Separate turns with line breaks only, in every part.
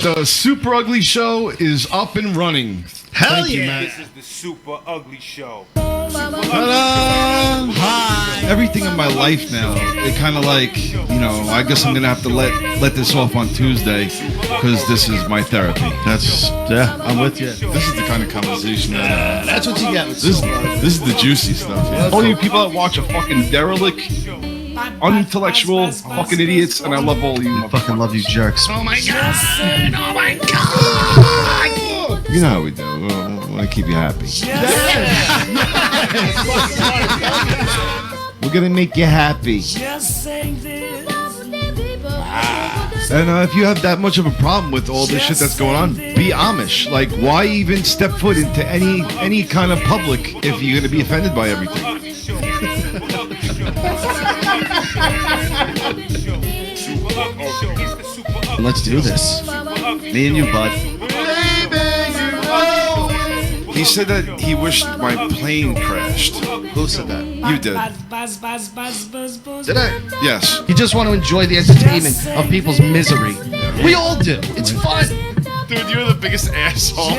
The Super Ugly Show is up and running.
Hell
Thank you,
yeah!
Matt.
This is the Super Ugly Show.
Ta-da! Hi. Everything in my life now, it kind of like, I guess I'm going to have to let this off on Tuesday because this is my therapy.
I'm with you.
This is the kind of conversation that
That's what you get with
this is the juicy stuff. Yeah. All you people that watch a fucking derelict, unintellectual fucking idiots, and I love all you.
fucking love you jerks.
Oh my god! Oh my god! You know how we do. We want to keep you happy. We're gonna make you happy. And if you have that much of a problem with all this shit that's going on, be Amish. Like, why even step foot into any kind of public if you're gonna be offended by everything?
Let's do this. Me and you, bud.
He said that he wished my plane crashed.
Who said that?
You did.
Did I?
Yes.
You just want to enjoy the entertainment of people's misery. We all do. It's fun.
Dude, you're the biggest asshole.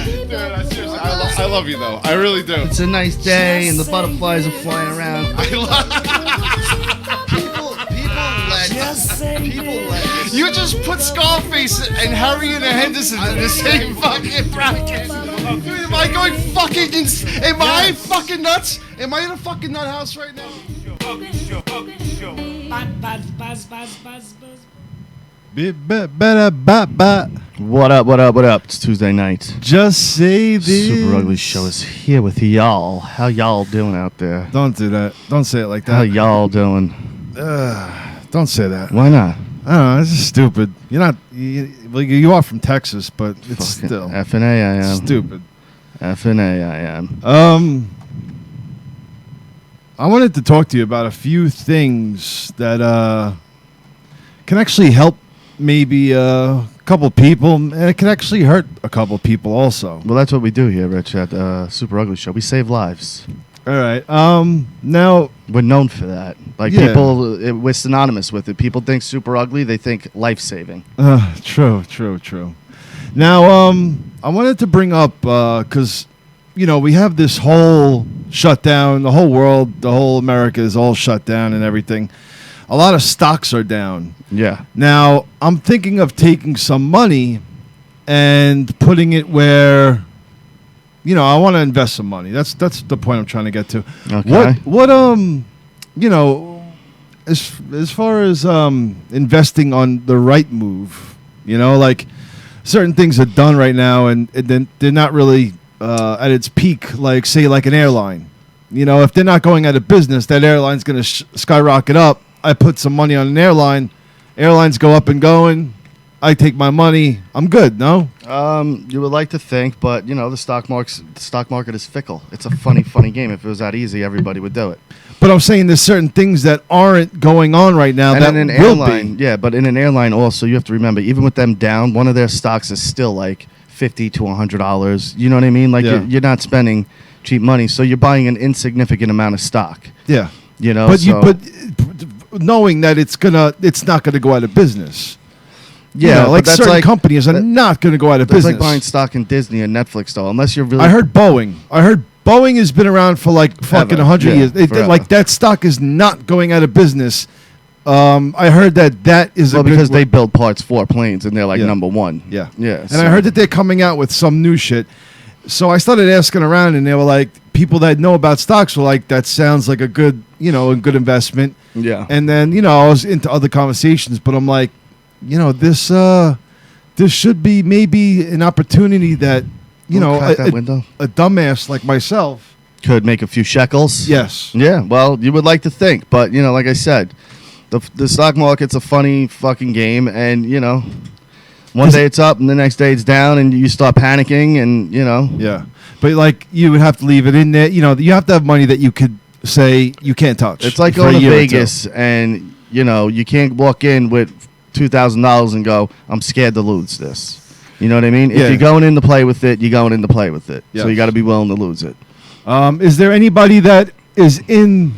Dude, seriously, I love you though. I really do.
It's a nice day and the butterflies are flying around. People let
You just put Scarface and Harriet Henderson in the same fucking bracket. Dude, am I going fucking am I fucking nuts? Am I in a fucking nut house right now?
What up? It's Tuesday night.
Just say this.
Super Ugly Show is here with y'all. How y'all doing out there?
Don't do that. Don't say it like that.
How y'all doing?
Don't say that.
Why not?
I don't know. It's just stupid. You're not. You are from Texas, but it's
Fucking
still
F and A I am.
stupid.
F and A I am.
I wanted to talk to you about a few things that can actually help maybe a couple people, and it can actually hurt a couple people also.
Well, that's what we do here, Rich, at Super Ugly Show. We save lives.
All right. Now
We're known for that. Like,
Yeah.
people, we're synonymous with it. People think super ugly, they think life-saving.
True. Now, I wanted to bring up because we have this whole shutdown. The whole world, the whole America is all shut down and everything. A lot of stocks are down.
Yeah.
Now, I'm thinking of taking some money and putting it where, I want to invest some money. That's the point I'm trying to get to.
Okay.
What as far as investing on the right move, like certain things are done right now and then they're not really at its peak, like say like an airline. If they're not going out of business, that airline's going to skyrocket up. I put some money on an airline. Airlines go up and going. I take my money. I'm good. No.
You would like to think, but the stock market is fickle. It's a funny game. If it was that easy, everybody would do it.
But I'm saying there's certain things that aren't going on right now
And
that
in an
will
airline,
be.
yeah, but in an airline also, you have to remember, even with them down, one of their stocks is still like $50 to $100. You know what I mean? Like,
Yeah.
you're not spending cheap money, so you're buying an insignificant amount of stock.
Yeah.
But
knowing that it's not gonna go out of business.
yeah,
like
but that's
certain companies are not going to go out of
That's
business.
like buying stock in Disney and Netflix, though. Unless you're really,
I heard Boeing has been around for like fucking 100
Yeah,
years.
forever.
Like that stock is not going out of business. I heard that is
because they build parts for planes and they're like
Yeah.
number one.
Yeah.
Yeah.
And I heard that they're coming out with some new shit. So I started asking around, and they were like, people that know about stocks were like, that sounds like a good investment.
Yeah.
And then I was into other conversations, but I'm like, this should be maybe an opportunity that
crack that window.
a dumbass like myself
Could make a few shekels.
Yes.
Yeah. Well, you would like to think, but like I said, the stock market's a funny fucking game, and one day it's up and the next day it's down, and you start panicking, and
Yeah. But like you would have to leave it in there. You have to have money that you could say you can't touch.
It's like
for a
going to
year or two.
Vegas, and you can't walk in with $2,000 and go, I'm scared to lose this. You know what I mean?
Yeah.
If you're going in to play with it, you're going in to play with it.
Yes.
So you got to be willing to lose it.
Is there anybody that is in.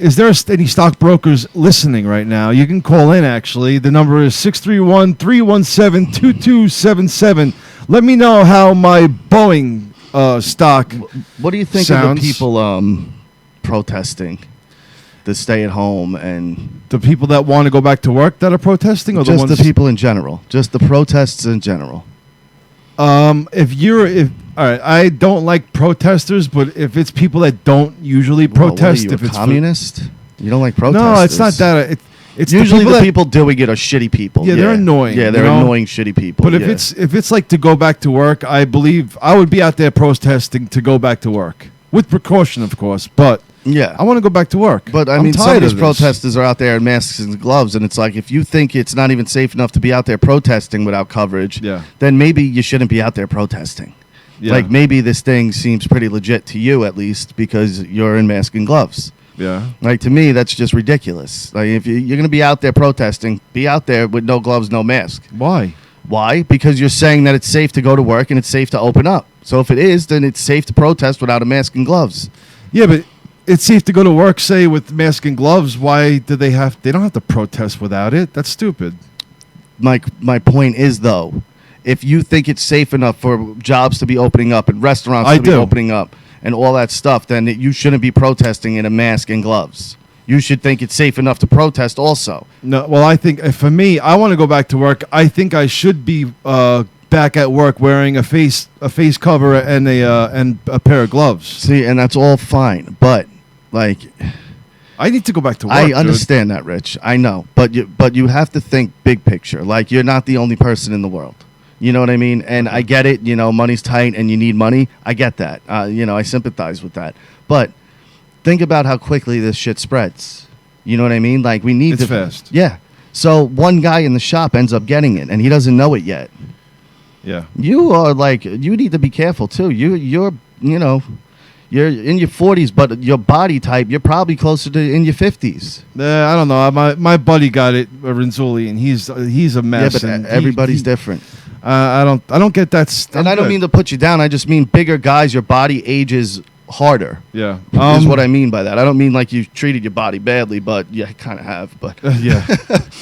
Is there any stockbrokers listening right now? You can call in. Actually, the number is 631-317-2277. Let me know how my Boeing stock.
What do you think
sounds.
of the people protesting to stay at home, and
The people that want to go back to work that are protesting, or
just
the ones
the people in general, just the protests in general?
If all right, I don't like protesters, but if it's people that don't usually protest,
What are you,
if
a
it's
communist, you don't like protesters.
no, it's not that. It's
usually
the
people doing it are shitty people.
Yeah, they're annoying,
Yeah, they're
you know?
annoying, shitty people.
But
yeah.
if it's like to go back to work, I believe I would be out there protesting to go back to work with precaution, of course. But
yeah,
I want to go back to work.
But I
I'm
mean, some
tired
of these
this.
protesters are out there in masks and gloves, and it's like if you think it's not even safe enough to be out there protesting without coverage,
Yeah.
then maybe you shouldn't be out there protesting.
Yeah.
Like maybe this thing seems pretty legit to you at least because you're in mask and gloves.
Yeah.
Like to me, that's just ridiculous. Like if you're going to be out there protesting, be out there with no gloves, no mask.
Why?
Why? Because you're saying that it's safe to go to work and it's safe to open up. So if it is, then it's safe to protest without a mask and gloves.
Yeah, but it's safe to go to work, say, with mask and gloves. Why do they have? They don't have to protest without it. That's stupid.
My point is though, if you think it's safe enough for jobs to be opening up and restaurants
I
to be
do.
opening up and all that stuff, then you shouldn't be protesting in a mask and gloves. You should think it's safe enough to protest also.
No, well, I think for me, I want to go back to work. I think I should be back at work wearing a face cover and a pair of gloves.
See, and that's all fine, but like
I need to go back to work.
I
dude.
understand that, Rich. I know, but you have to think big picture. Like you're not the only person in the world. You know what I mean? And I get it. You know, money's tight and you need money. I get that. You know, I sympathize with that. But think about how quickly this shit spreads. You know what I mean? Like we need
It's
to
fast.
Yeah. So one guy in the shop ends up getting it and he doesn't know it yet.
Yeah.
You are like you need to be careful too. You're in your 40s, but your body type, you're probably closer to in your 50s.
I don't know. My buddy got it, Renzulli, and he's a mess.
Yeah, but
and
everybody's different.
I don't get that.
And I don't mean to put you down. I just mean bigger guys, your body ages harder.
Yeah.
Is what I mean by that. I don't mean like you treated your body badly, but you kind of have. But
Yeah.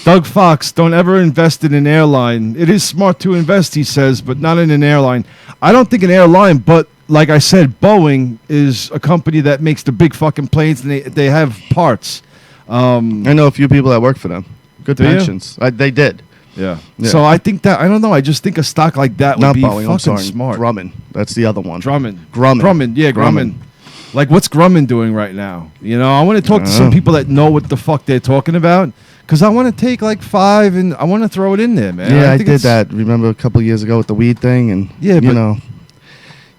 Doug Fox, don't ever invest in an airline. It is smart to invest, he says, but not in an airline. I don't think an airline, but like I said, Boeing is a company that makes the big fucking planes, and they have parts.
I know a few people that work for them. Good
Do you?
pensions. They did.
Yeah.
Yeah.
So I think that, I don't know, I just think a stock like that would
Not
be
Boeing.
fucking
I'm sorry.
smart.
Grumman. That's the other one.
Grumman, yeah, Grumman. Like, what's Grumman doing right now? You know, I want to talk to some people that know what the fuck they're talking about, because I want to take like 5 and I want to throw it in there, man.
Yeah, I
think
did
it's-
that. Remember a couple of years ago with the weed thing, and
Yeah,
you
but-
know,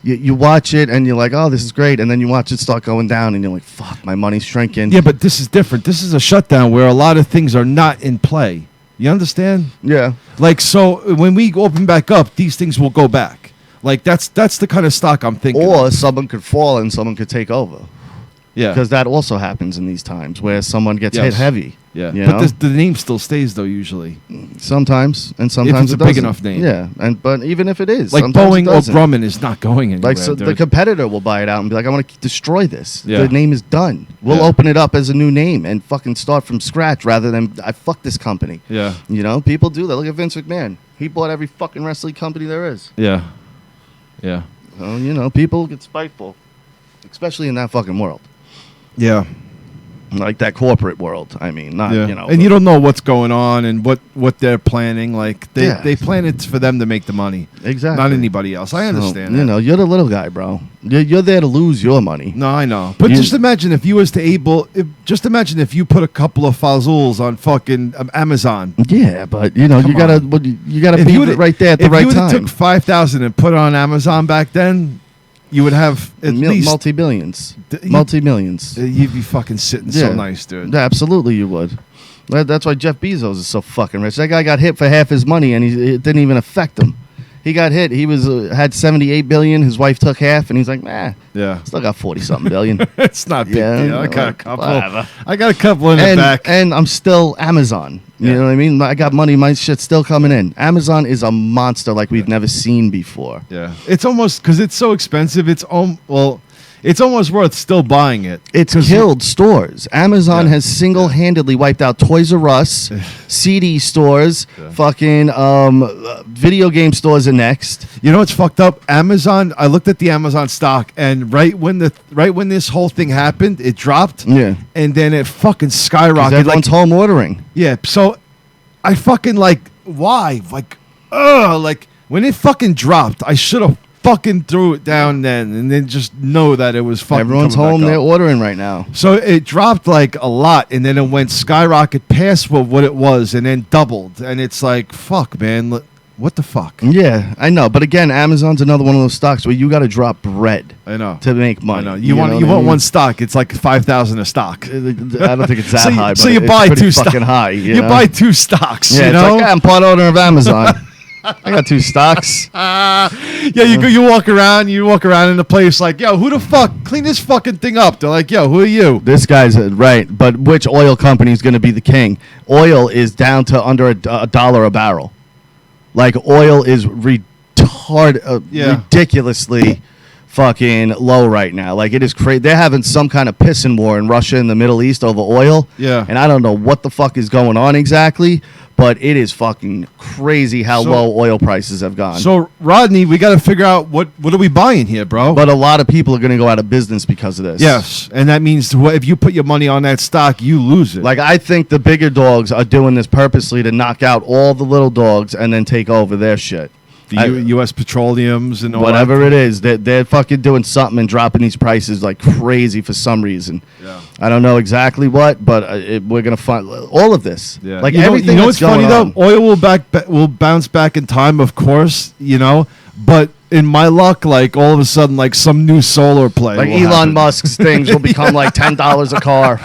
you watch it and you're like, oh, this is great, and then you watch it start going down, and you're like, fuck, my money's shrinking.
Yeah, but this is different. This is a shutdown where a lot of things are not in play. You understand?
Yeah.
Like, so when we open back up, these things will go back. Like, that's the kind of stock I'm thinking.
Or someone could fall and someone could take over.
Yeah.
Because that also happens in these times where someone gets
Yes.
hit heavy.
Yeah.
You
But
know?
the name still stays, though, usually.
Sometimes, and sometimes
it's
it
a big
doesn't.
enough name.
Yeah, but even if it is,
Like,
sometimes
Boeing
it
or
doesn't.
Grumman is not going anywhere.
Like so the
dude.
competitor will buy it out and be like, I want to destroy this.
Yeah.
The name is done. We'll
Yeah.
open it up as a new name and fucking start from scratch rather than I fuck this company.
Yeah.
You know, people do that. Look at Vince McMahon. He bought every fucking wrestling company there is.
Yeah. Yeah.
So, you know, people get spiteful, especially in that fucking world.
Yeah.
Like that corporate world. I mean, not,
Yeah.
you know.
And you don't know what's going on and what they're planning. Like,
Yeah.
they plan it for them to make the money,
Exactly.
not anybody else. I understand
So,
that.
you know, you're the little guy, bro. You're there to lose your money.
No, I know. But
You-
just imagine if you was to just imagine if you put a couple of Fazuls on fucking Amazon.
Yeah, but you know,
Come
you gotta
on.
you gotta
If
be
you would've-
right there at the right
If you
time.
took 5,000 and put it on Amazon back then, you would have at least
multi-billions.
you-
Multi-millions.
You'd be fucking sitting so nice, dude.
Yeah, absolutely, you would. That's why Jeff Bezos is so fucking rich. That guy got hit for half his money, and it didn't even affect him. He got hit. He was had 78 billion. His wife took half, and he's like, nah,
Yeah.
still got 40-something billion.
It's not a big
Yeah,
deal. I got a
like,
couple.
whatever.
I got a couple in the back.
And I'm still Amazon. You
Yeah.
know what I mean? I got money. My shit's still coming in. Amazon is a monster like we've never seen before.
Yeah, it's almost because it's so expensive. Well, it's almost worth still buying it.
It's killed stores. Amazon
Yeah.
has single-handedly wiped out Toys R Us, CD stores, fucking video game stores are next.
You know what's fucked up? Amazon. I looked at the Amazon stock, and right when this whole thing happened, it dropped.
Yeah.
And then it fucking
'Cause
skyrocketed.
everyone's home ordering.
Yeah. So I fucking why? When it fucking dropped, I should have fucking threw it down then, and then just know that it was fucking.
Everyone's
coming
home,
back
they're
up.
ordering right now.
So it dropped like a lot, and then it went skyrocket past what it was, and then doubled. And it's like, fuck, man, what the fuck?
Yeah, I know. But again, Amazon's another one of those stocks where you got to drop bread
I know.
to make
I
money.
know. You want
what I mean?
one stock? It's like 5,000 a stock.
I don't think it's that
So you-
high, but
so you
it's
buy
pretty
two
fucking
stock-
high.
You
know?
buy two stocks.
Yeah,
you
it's
know.
like, I'm part owner of Amazon. I got two stocks.
Yeah, you walk around in the place like, yo, who the fuck clean this fucking thing up? They're like, yo, who are you?
This guy's right, but which oil company is going to be the king? Oil is down to under a dollar a barrel. Like oil is ridiculously fucking low right now. Like it is crazy. They're having some kind of pissing war in Russia and the Middle East over oil.
Yeah.
And I don't know what the fuck is going on exactly, but it is fucking crazy how low oil prices have gone.
So Rodney, we got to figure out what are we buying here, bro?
But a lot of people are going to go out of business because of this.
Yes, and that means if you put your money on that stock, you lose it.
Like I think the bigger dogs are doing this purposely to knock out all the little dogs and then take over their shit.
the U.S. Petroleums and all
Whatever
that.
it is, they're fucking doing something and dropping these prices like crazy for some reason.
Yeah.
I don't know exactly what, but we're gonna find all of this.
Yeah.
Like
you know,
everything.
You know
that's
what's funny
going
though?
on.
Oil will bounce back in time, of course. You know, but in my luck, like all of a sudden, like some new solar play,
Like
will
Elon
happen.
Musk's things will become like $10 a car.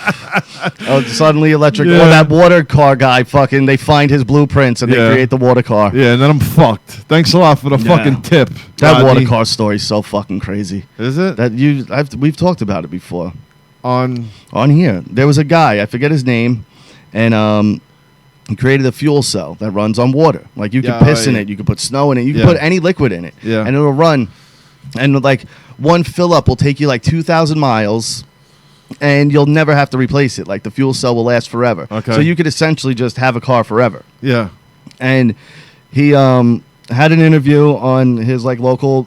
Oh, suddenly electric.
Yeah.
Or that water car guy, fucking, they find his blueprints and
Yeah.
they create the water car.
Yeah, and then I'm fucked. Thanks a lot for the
Yeah.
fucking tip.
That water
Rodney.
car story is so fucking crazy.
Is it
That we've talked about it before
on?
on here. There was a guy, I forget his name, and he created a fuel cell that runs on water. Like you
Yeah,
can piss in
yeah.
it, you can put snow in it, you can
Yeah.
put any liquid in it,
Yeah.
and it'll run. And like one fill up will take you like 2,000 miles. And you'll never have to replace it. Like the fuel cell will last forever.
Okay.
So you could essentially just have a car forever.
Yeah.
And he had an interview on his like local.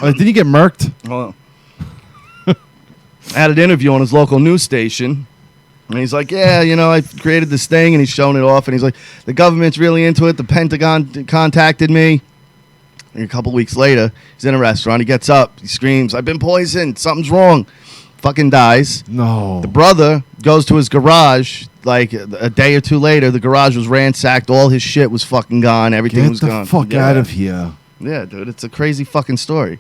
Did he get murked?
Had an interview on his local news station. And he's like, yeah, you know, I created this thing, and he's showing it off. And he's like, the government's really into it. The Pentagon contacted me. And a couple weeks later, he's in a restaurant. He gets up. He screams, I've been poisoned. Something's wrong. Fucking dies.
No.
The brother goes to his garage. Like a day or two later, the garage was ransacked. All his shit was fucking gone. Everything
Get
was
the
gone.
fuck
Yeah.
out of here.
Yeah, dude. It's a crazy fucking story.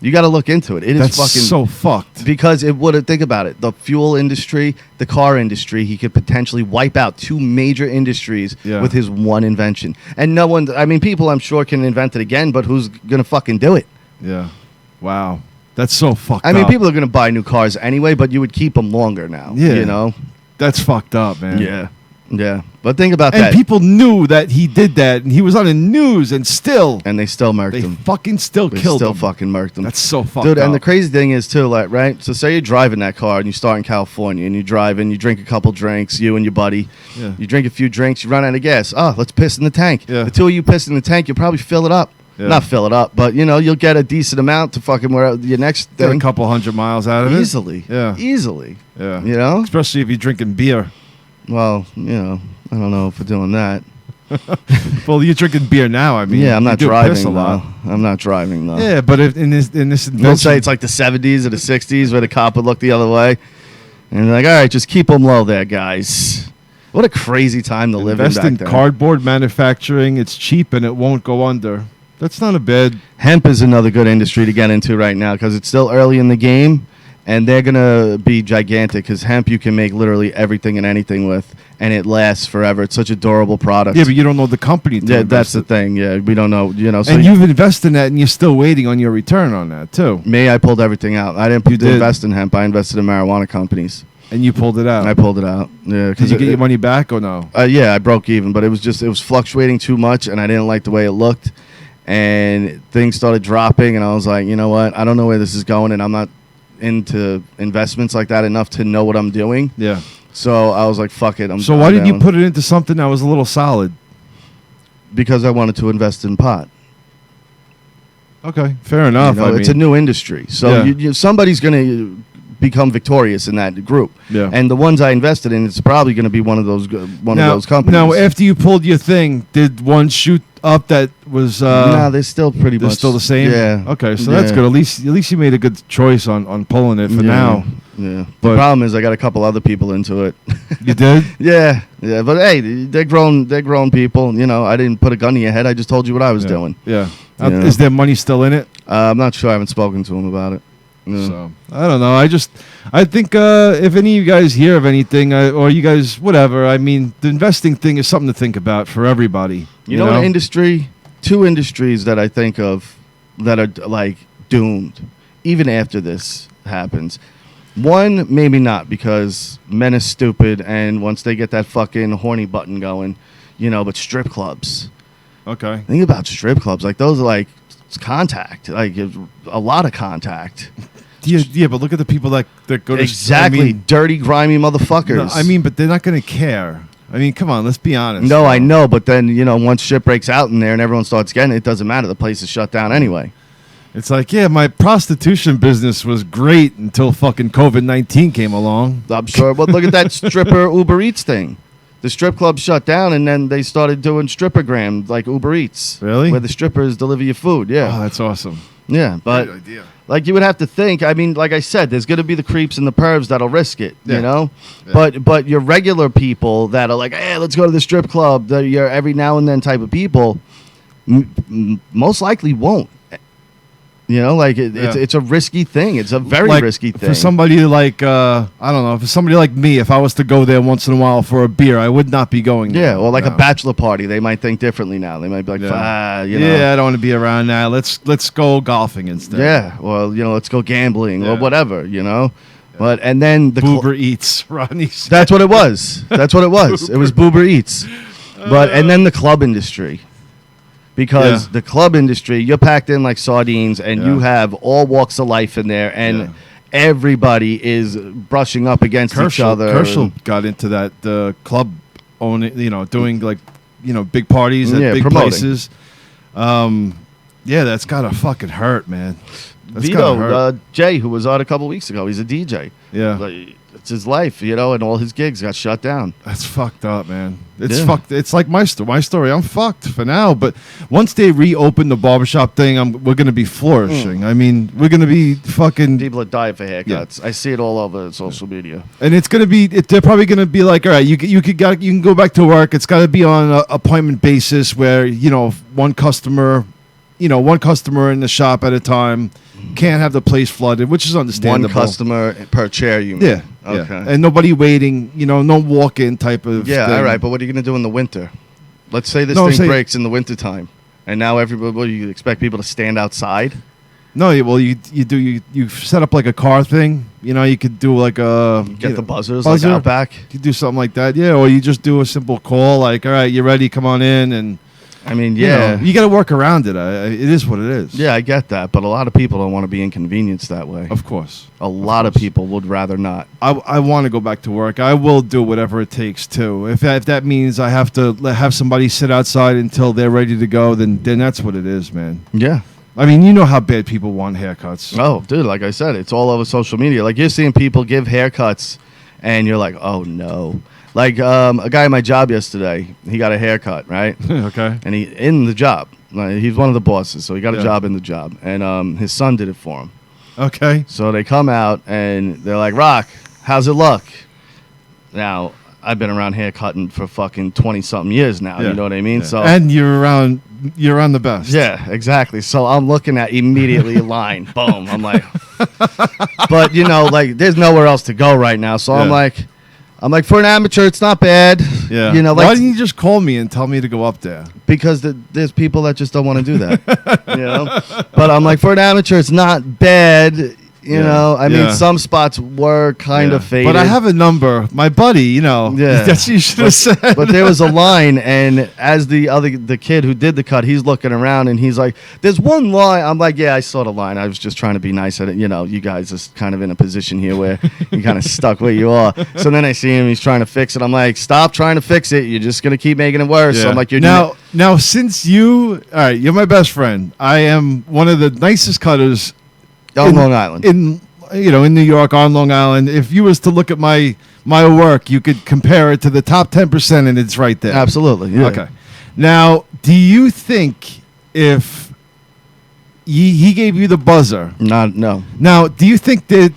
You got to look into it. It is
That's
fucking
so fucked.
because it would think about it. The fuel industry, the car industry, he could potentially wipe out two major industries
Yeah.
with his one invention. And no one, I mean, people I'm sure can invent it again, but who's going to fucking do it?
Yeah. Wow. That's so fucked
I mean,
up.
people are going to buy new cars anyway, but you would keep them longer now.
Yeah.
You know?
That's fucked up, man.
Yeah. Yeah. But think about
And
that.
people knew that he did that, and he was on the news, and still,
And they still murked
they
him.
fucking still
They
killed
still
him.
fucking murked him.
That's so fucked
Dude,
up.
and the crazy thing is too, like, right? So say you're driving that car and you start in California and you drive and you drink a couple drinks, you and your buddy.
Yeah.
You drink a few drinks, you run out of gas. Oh, let's piss in the tank.
Yeah.
The two of you piss in the tank, you'll probably fill it up.
Yeah.
Not fill it up, but you know, you'll get a decent amount to fucking where your next
Get a
thing.
couple 100 miles out of it.
Easily.
Yeah.
Easily.
Yeah.
You know?
Especially if you're drinking beer.
Well, you know, I don't know if we're doing that.
Well, you're drinking beer now. I mean,
yeah, I'm
you
not
do
driving
piss a lot.
though. I'm not driving though.
Yeah, but if in this
They'll
invention,
say it's like the 70s or the 60s where the cop would look the other way. And they're like, all right, just keep them low there, guys. What a crazy time to live in
invest
back
in
then.
cardboard manufacturing. It's cheap and it won't go under. That's not a bad.
Hemp is another good industry to get into right now because it's still early in the game. And they're going to be gigantic because hemp you can make literally everything and anything with. And it lasts forever. It's such a durable product.
Yeah, but you don't know the company. To
yeah, that's
invest
the
in.
thing. Yeah, we don't know. You know, so
And you've invested in that, and you're still waiting on your return on that too.
me, I pulled everything out. I didn't
You did.
invest in hemp. I invested in marijuana companies.
And you pulled it out.
I pulled it out. Yeah,
Did you get your money back or no?
Yeah, I broke even, but it was fluctuating too much, and I didn't like the way it looked, and things started dropping, and I was like, you know what, I don't know where this is going, and I'm not into investments like that enough to know what I'm doing.
Yeah.
So I was like, fuck it.
So why did you put it into something that was a little solid?
Because I wanted to invest in pot.
Okay, fair enough.
You know, it's a new industry. So somebody's going to become victorious in that group.
Yeah.
And the ones I invested in, it's probably going to be one of those companies.
Now, after you pulled your thing, did one shoot up that was?
No, they're still pretty
they're
much
still the same.
Yeah.
Okay, so that's good. At least you made a good choice on pulling it for now.
Yeah.
But
the problem is I got a couple other people into it.
You did?
Yeah. But hey, they're grown people. You know, I didn't put a gun to your head. I just told you what I was doing.
Yeah.
Yeah.
Is there money still in it?
I'm not sure. I haven't spoken to him about it. Yeah.
So I don't know. I think if any of you guys hear of anything, or you guys, whatever. I mean, the investing thing is something to think about for everybody.
You know what industry? Two industries that I think of that are like doomed, even after this happens. One, maybe not, because men are stupid, and once they get that fucking horny button going, you know. But strip clubs.
Okay.
Think about strip clubs. Like those are like contact, like a lot of contact.
Yeah, but look at the people that go to
exactly dirty, grimy motherfuckers.
No, I mean, but they're not going to care. I mean, come on, let's be honest.
No, I know, but then once shit breaks out in there and everyone starts getting it, it doesn't matter. The place is shut down anyway.
It's like, yeah, my prostitution business was great until fucking COVID-19 came along.
I'm sure, but look at that stripper Uber Eats thing. The strip club shut down, and then they started doing strippergram like Uber Eats.
Really?
Where the strippers deliver your food. Yeah.
Oh, that's awesome.
Yeah, but
great idea.
Like you would have to think. I mean, like I said, there's going to be the creeps and the pervs that'll risk it.
Yeah.
You know,
Yeah.
but your regular people that are like, hey, let's go to the strip club. Your every now and then type of people, most likely won't. You know, like it's a risky thing. It's a very risky thing.
For somebody like, I don't know, for somebody like me, if I was to go there once in a while for a beer, I would not be going there.
Yeah, or like a bachelor party. They might think differently now. They might be like, you know.
Yeah, I don't want to be around now. Let's go golfing instead.
Yeah, well, let's go gambling or whatever, Yeah. But, and then the
Boober Eats, Rodney said.
That's what it was. That's what it was. It was Boober Eats. But, and then the club industry. Because the club industry, you're packed in like sardines, and you have all walks of life in there, and everybody is brushing up against each other.
Herschel got into that club owning, doing like, big parties at big
promoting.
places. That's gotta fucking hurt, man. That's
Vito, Jay, who was on a couple weeks ago, he's a DJ.
Yeah.
Like, it's his life, and all his gigs got shut down.
That's fucked up, man. It's fucked. It's like my story. I'm fucked for now, but once they reopen the barbershop thing, we're going to be flourishing. I mean, we're going to be fucking...
People are dying for haircuts. I see it all over social media.
And it's going to be... they're probably going to be like, all right, you can go back to work. It's got to be on an appointment basis where, one customer in the shop at a time. Can't have the place flooded, which is understandable.
One customer per chair, you mean?
Yeah.
Okay.
Yeah. And nobody waiting, no walk-in type of thing.
All right, but what are you going to do in the winter? Let's say this thing breaks in the wintertime, and now everybody, what do you expect people to stand outside?
No, well, you set up like a car thing. You could do like a...
Get the buzzers like Outback?
You could do something like that, or you just do a simple call like, all right, you ready, come on in, and...
I mean,
you got to work around it. It is what it is.
Yeah, I get that, but a lot of people don't want to be inconvenienced that way.
Of course.
A lot of people would rather not.
I want to go back to work. I will do whatever it takes to. If that means I have to have somebody sit outside until they're ready to go, then that's what it is, man.
Yeah.
I mean, you know how bad people want haircuts.
Oh, dude, like I said, it's all over social media. Like, you're seeing people give haircuts, and you're like, oh, no. Like a guy at my job yesterday, he got a haircut, right?
Okay.
And he in the job. He's one of the bosses, so he got a job in the job. And his son did it for him.
Okay.
So they come out, and they're like, Rock, how's it look? Now, I've been around haircutting for fucking 20-something years now, you know what I mean?
Yeah.
So
and you're around the best.
Yeah, exactly. So I'm looking at immediately a line. Boom. I'm like... But, like, there's nowhere else to go right now. So I'm like, for an amateur, it's not bad.
Yeah.
Like,
why didn't you just call me and tell me to go up there?
Because there's people that just don't want to do that. But I'm like, for an amateur, it's not bad. You know, I mean,
Yeah.
some spots were kind of faded.
But I have a number. My buddy, you know.
Yeah.
That's what you should have said.
But there was a line, and as the kid who did the cut, he's looking around, and he's like, "There's one line." I'm like, "Yeah, I saw the line. I was just trying to be nice at it. You know, you guys are kind of in a position here where you kind of stuck where you are." So then I see him; he's trying to fix it. I'm like, "Stop trying to fix it. You're just gonna keep making it worse." So I'm like, "You're
now since you, all right, you're my best friend. I am one of the nicest cutters
on Long Island."
in New York, on Long Island. If you was to look at my work, you could compare it to the top 10%, and it's right there.
Absolutely. Yeah.
Okay. Now, do you think if he gave you the buzzer?
No.
Now, do you think that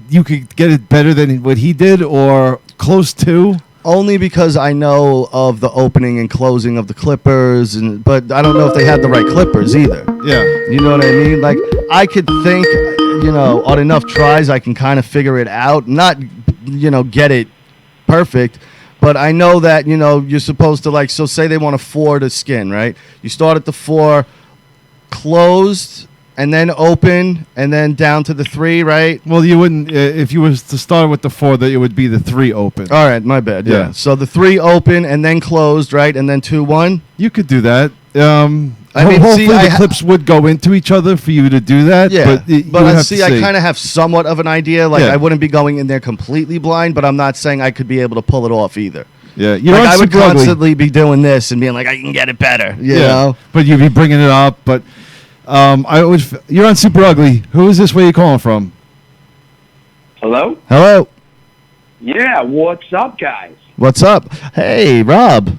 you could get it better than what he did, or close to?
Only because I know of the opening and closing of the clippers, but I don't know if they had the right clippers either.
Yeah.
You know what I mean? Like, I could think, on enough tries, I can kind of figure it out. Not, get it perfect, but I know that, you're supposed to, so say they want a 4 to skin, right? You start at the 4, closed, and then open, and then down to the 3, right?
Well, you wouldn't, if you was to start with the 4, that it would be the 3 open.
All right, my bad, yeah. So the 3 open, and then closed, right? And then 2, 1?
You could do that.
see,
Hopefully the clips would go into each other for you to do that.
Yeah,
but I
kind of have somewhat of an idea. Like,
Yeah.
I wouldn't be going in there completely blind, but I'm not saying I could be able to pull it off either.
Yeah, you're
Like,
on
I would
Super Ugly.
constantly be doing this and being like, I can get it better. You know?
But you'd be bringing it up. But you're on Super Ugly. Who is this? Where you calling from?
Hello?
Hello.
Yeah, what's up, guys?
What's up? Hey, Rob.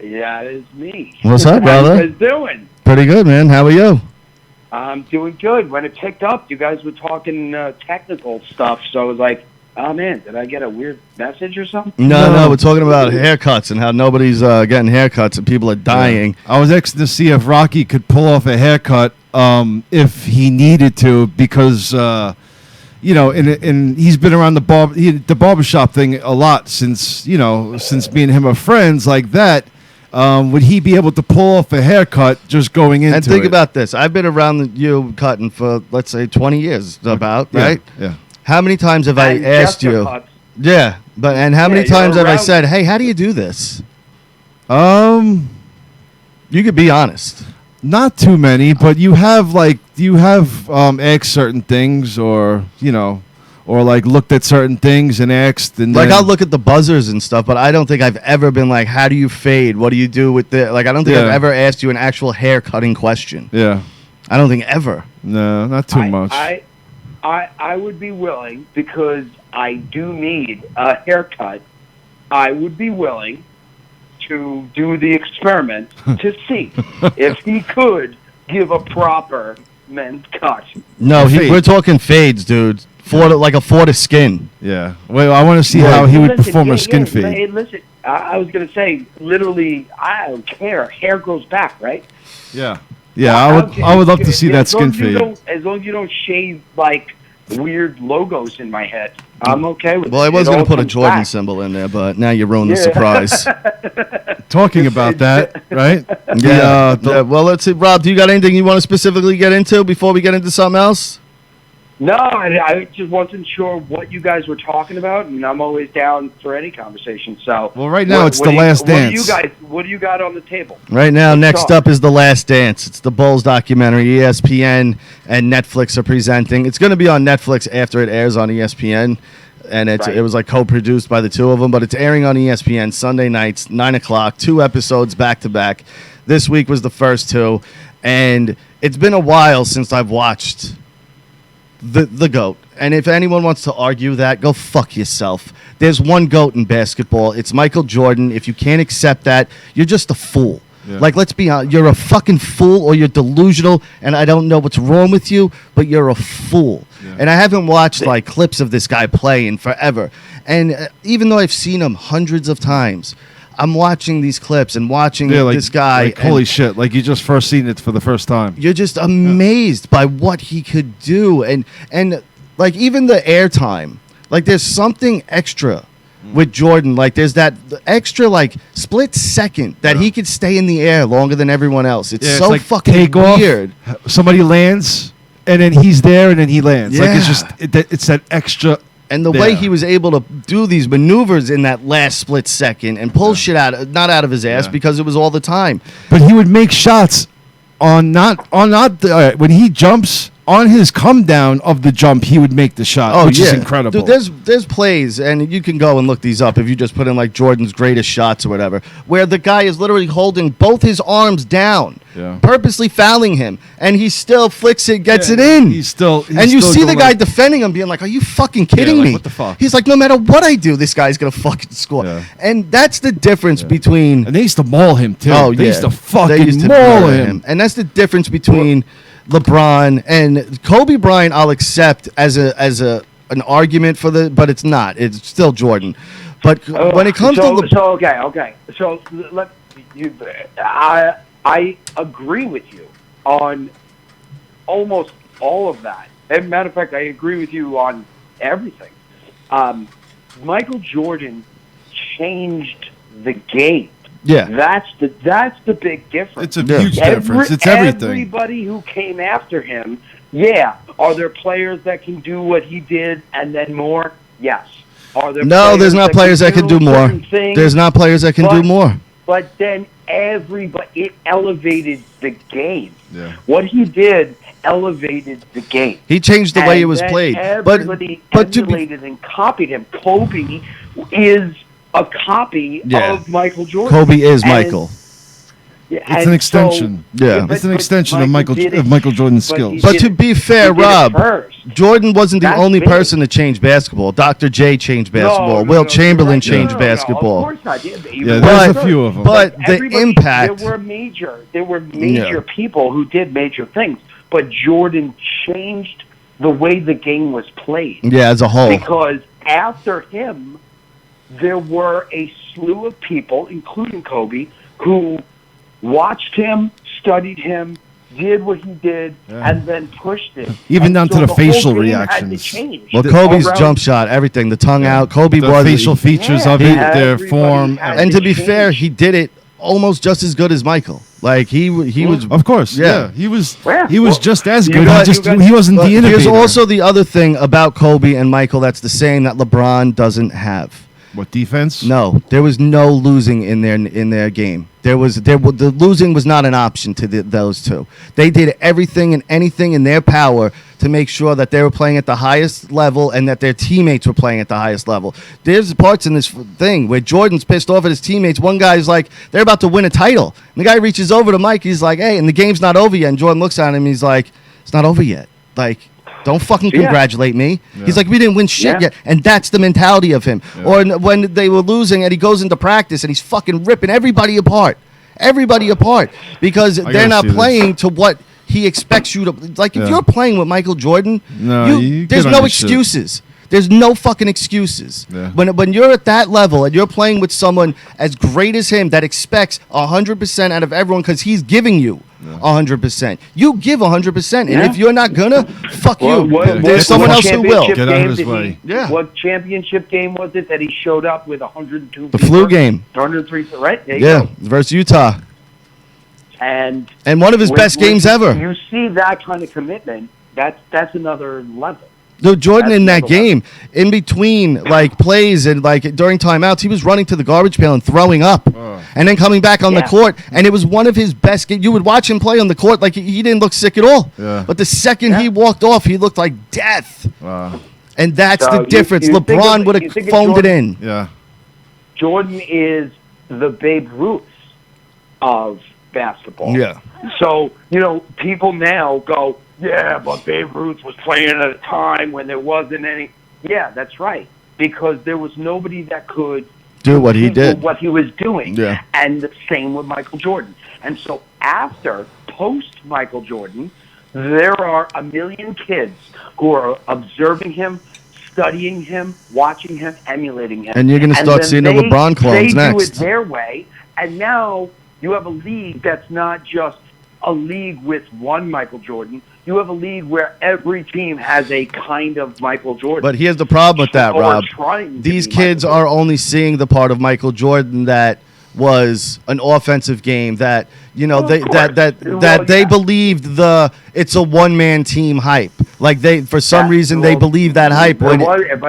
Yeah, it's me.
What's up, brother?
How you guys doing?
Pretty good, man. How are you?
I'm doing good. When it picked up, you guys were talking technical stuff, so I was like, oh, man, did I get a weird message or something?
No, we're talking about haircuts and how nobody's getting haircuts and people are dying.
I was asking to see if Rocky could pull off a haircut if he needed to, because and he's been around the barbershop thing a lot since me and him are friends like that. Would he be able to pull off a haircut just going into it?
And think about this. I've been around you cutting for, let's say, 20 years, right?
Yeah.
How many times have I asked you? Yeah, and how many times have I said, "Hey, how do you do this?" You could be honest.
Not too many, but you have asked certain things, or looked at certain things and asked, and
I'll look at the buzzers and stuff, but I don't think I've ever been like, "How do you fade? What do you do with the?" Like, I don't think I've ever asked you an actual hair cutting question.
Yeah.
I don't think ever.
No, not too much.
I would be willing, because I do need a haircut. I would be willing to do the experiment to see if he could give a proper men's cut.
No, we're talking fades, dude. Like a 4 to skin.
Yeah. Well, I want to see how he would perform a skin fade.
Hey, listen, I was going to say, literally, I don't care. Hair grows back, right?
Yeah. Yeah, I would love to see that skin fade.
As long as you don't shave, weird logos in my head, I'm okay with it.
Well, I was going to put a Jordan symbol in there, but now you ruined the surprise.
Talking about that, right?
Yeah. Well, let's see. Rob, do you got anything you want to specifically get into before we get into something else?
No, I just wasn't sure what you guys were talking about, and I'm always down for any conversation. So,
well, right now it's The Last Dance.
What do you got on the table?
Right now, next up is The Last Dance. It's the Bulls documentary. ESPN and Netflix are presenting. It's going to be on Netflix after it airs on ESPN, and it was co-produced by the two of them, but it's airing on ESPN Sunday nights, 9:00, 2 episodes back to back. This week was the first 2, and it's been a while since I've watched the GOAT. And if anyone wants to argue that, go fuck yourself. There's one GOAT in basketball. It's Michael Jordan. If you can't accept that, you're just a fool. Yeah. Let's be honest. You're a fucking fool, or you're delusional, and I don't know what's wrong with you, but you're a fool. Yeah. And I haven't watched clips of this guy play in forever. And even though I've seen him hundreds of times, I'm watching these clips and watching this guy.
Holy shit, you just first seen it for the first time.
You're just amazed by what he could do. And even the airtime, there's something extra with Jordan. There's that extra, split second that he could stay in the air longer than everyone else. It's so fucking weird.
Somebody lands, and then he's there, and then he lands. Like it's
Yeah.
just it's that extra.
And the
there.
way he was able to do these maneuvers in that last split second and pull shit not out of his ass
Yeah.
because it was all the time.
But he would make shots on not when he jumps on his come down of the jump, he would make the shot, which is incredible.
Dude, there's plays, and you can go and look these up if you just put in like Jordan's greatest shots or whatever, where the guy is literally holding both his arms down, purposely fouling him, and he still flicks it, gets it in.
He's still,
and you see the guy defending him, being like, "Are you fucking kidding
like,
me?
what the fuck?"
He's like, "No matter what I do, this guy's gonna fucking score."
Yeah.
And that's the difference between.
And they used to maul him too.
Oh,
They used to
They
fucking
used to
maul
murder
him.
and that's the difference between LeBron and Kobe Bryant. I'll accept as an argument for but it's not. It's still Jordan. But when it comes
So let you. I agree with you on almost all of that. As a matter of fact, I agree with you on everything. Michael Jordan changed the game.
Yeah.
That's the big difference.
It's a huge difference. It's everything.
Everybody who came after him, are there players that can do what he did and then more? Yes. Are there
there's not players that can do more. There's not players that can do more.
But then it elevated the game.
Yeah.
What he did elevated the game.
He changed the way it was
then
played.
Everybody emulated and copied him. Kobe is a copy of Michael Jordan.
Kobe is Michael.
It's an extension. It's an extension of Michael Jordan's skills.
But to be fair, Rob, Jordan wasn't the only
big.
person to change basketball. Dr. J changed basketball. Will Chamberlain changed basketball.
Of course not.
There's a few of them.
But the impact.
There were major people who did major things. But Jordan changed the way the game was played.
Yeah, as a whole.
Because after him, there were a slew of people, including Kobe, who watched him, studied him, did what he did, and then pushed it.
Even down to the
whole
facial
game had to
reactions.
change.
Well, Kobe's
Around-
jump shot, everything, the tongue out. Kobe
The
was
facial features of it, their
everybody
form.
had
and to be
change.
fair, he did it almost just as good as Michael. Like he was.
Of course,
Yeah.
he was
Well,
just as
you
good.
got-
He wasn't
But
the innovator.
here's also the other thing about Kobe and Michael that's the same that LeBron doesn't have.
What, defense?
No, there was no losing in their game. The losing was not an option to those two. They did everything and anything in their power to make sure that they were playing at the highest level and that their teammates were playing at the highest level. There's parts in this thing where Jordan's pissed off at his teammates. One guy's like, they're about to win a title. And the guy reaches over to Mike. He's like, hey, and the game's not over yet. And Jordan looks at him. He's like, it's not over yet. Like, don't fucking congratulate me.
Yeah.
He's like, we didn't win shit yet. And that's the mentality of him.
Yeah.
Or when they were losing and he goes into practice and he's fucking ripping everybody apart. Everybody apart. Because they're
gotta
not
see this.
playing to what he expects you to. Like, if
Yeah.
you're playing with Michael Jordan,
No, you
there's
get
no
on his shit.
excuses. There's no fucking excuses.
Yeah.
When you're at that level and you're playing with someone as great as him that expects 100% out of everyone because he's giving you 100%. You give 100%. And if you're not gonna, fuck you. There's someone else who will.
Get out of his way.
Yeah.
What championship game was it that he showed up with 102
The flu game.
103, right? There you
Yeah,
go.
versus Utah.
And
one of his best games ever.
You see that kind of commitment, that's another level.
Dude, Jordan
That's
in that
another
game, in between like plays and like during timeouts, he was running to the garbage pail and throwing up, and then coming back on the court. And it was one of his best games. You would watch him play on the court like he didn't look sick at all.
Yeah.
But the second he walked off, he looked like death.
Wow.
And that's
So
the difference.
you think
LeBron
of-
would
you
have
think of
phoned it
Jordan-
in.
Yeah.
Jordan is the Babe Ruth of basketball.
Yeah.
So, people now go, yeah, but Babe Ruth was playing at a time when there wasn't any. Yeah, that's right. Because there was nobody that could
Do what he
compete with
did.
what he was doing.
Yeah.
And the same with Michael Jordan. And so post Michael Jordan, there are a million kids who are observing him, studying him, watching him, emulating him.
And you're gonna start
then
seeing the LeBron clones
They
next.
do it their way, and now you have a league that's not just a league with one Michael Jordan. You have a league where every team has a kind of Michael Jordan.
But here's the problem with that,
Or
Rob.
trying to
These
be
kids
Michael
are only seeing the part of Michael Jordan that was an offensive game that
Well, of
they
course.
that they believed it's a one-man team hype. Like they for some reason they believe that hype.
But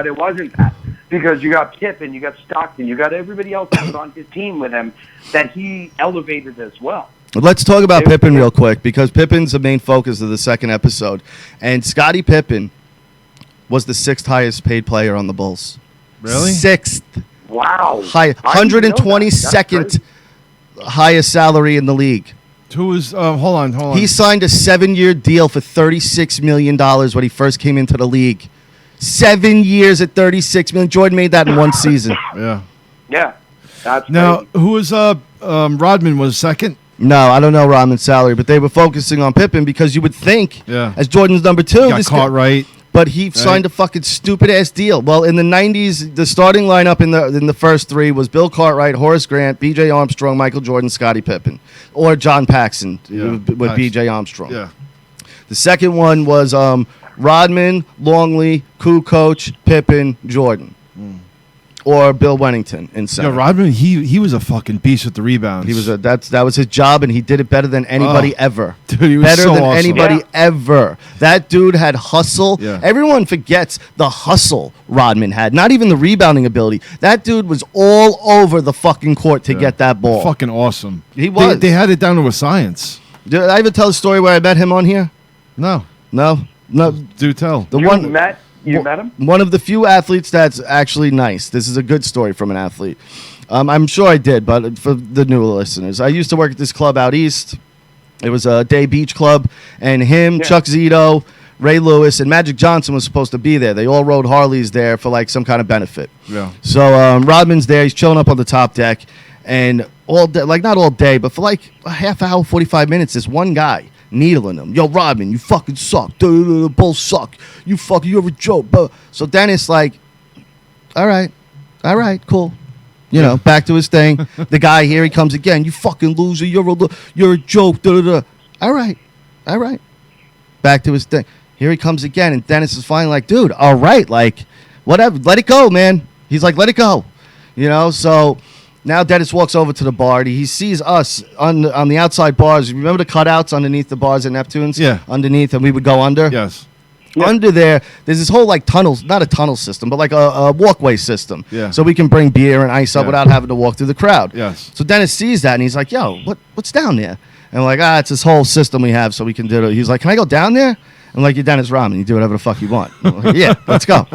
it wasn't that, because you got Pippen, you got Stockton, you got everybody else that was on his team with him that he elevated as well.
Let's talk about Pippen real quick, because Pippen's the main focus of the second episode, and Scottie Pippen was the 6th highest paid player on the Bulls.
Really?
6th.
Wow.
High,
I didn't know that.
122nd highest salary in the league.
Who was? Hold on.
He signed a 7-year deal for $36 million when he first came into the league. 7 years at $36 million. Jordan made that in one season.
Yeah.
Yeah. That's
Now,
crazy.
who was? Rodman was second.
No, I don't know Rodman's salary, but they were focusing on Pippen because you would think, as Jordan's number 2,
Got caught right.
But he signed a fucking stupid ass deal. Well, in the '90s, the starting lineup in the first 3 was Bill Cartwright, Horace Grant, B.J. Armstrong, Michael Jordan, Scottie Pippen, or John Paxson with B.J. Armstrong.
Yeah.
The second one was Rodman, Longley, Kukoc, Pippen, Jordan, or Bill Wennington in center.
Yeah, Rodman. He was a fucking beast with the rebounds.
He was that was his job, and he did it better than anybody ever.
Dude, he was
better
so
than
awesome.
anybody ever. That dude had hustle.
Yeah.
Everyone forgets the hustle Rodman had. Not even the rebounding ability. That dude was all over the fucking court to get that ball.
Fucking awesome.
He was.
They had it down to a science.
Did I ever tell the story where I met him on here?
No.
No.
Do tell.
You met him?
One of the few athletes that's actually nice. This is a good story from an athlete. I'm sure I did, but for the new listeners, I used to work at this club out east. It was a day beach club, and Chuck Zito, Ray Lewis, and Magic Johnson was supposed to be there. They all rode Harleys there for like some kind of benefit.
Yeah.
So Rodman's there. He's chilling up on the top deck, and all day, like not all day, but for like a half hour, 45 minutes, this one guy needling him. Yo, Rodman, you fucking suck. The Bulls suck. You're a joke. So Dennis like, all right, cool. Back to his thing. The guy here, he comes again. You fucking loser. You're a joke. All right. Back to his thing. Here he comes again, and Dennis is finally like, dude, all right, like, whatever. Let it go, man. He's like, let it go. So now Dennis walks over to the bar. He sees us on the outside bars. Remember the cutouts underneath the bars at Neptune's?
Yeah.
Underneath, and we would go under?
Yes.
Yeah.
Under there, there's this whole like tunnels, not a tunnel system, but like a walkway system.
Yeah.
So we can bring beer and ice up
Yeah.
without having to walk through the crowd.
Yes.
So Dennis sees that and he's like, yo, what's down there? And we're like, it's this whole system we have so we can do it. He's like, can I go down there? I'm like, you're Dennis Rodman. You do whatever the fuck you want. I'm like, yeah, let's go.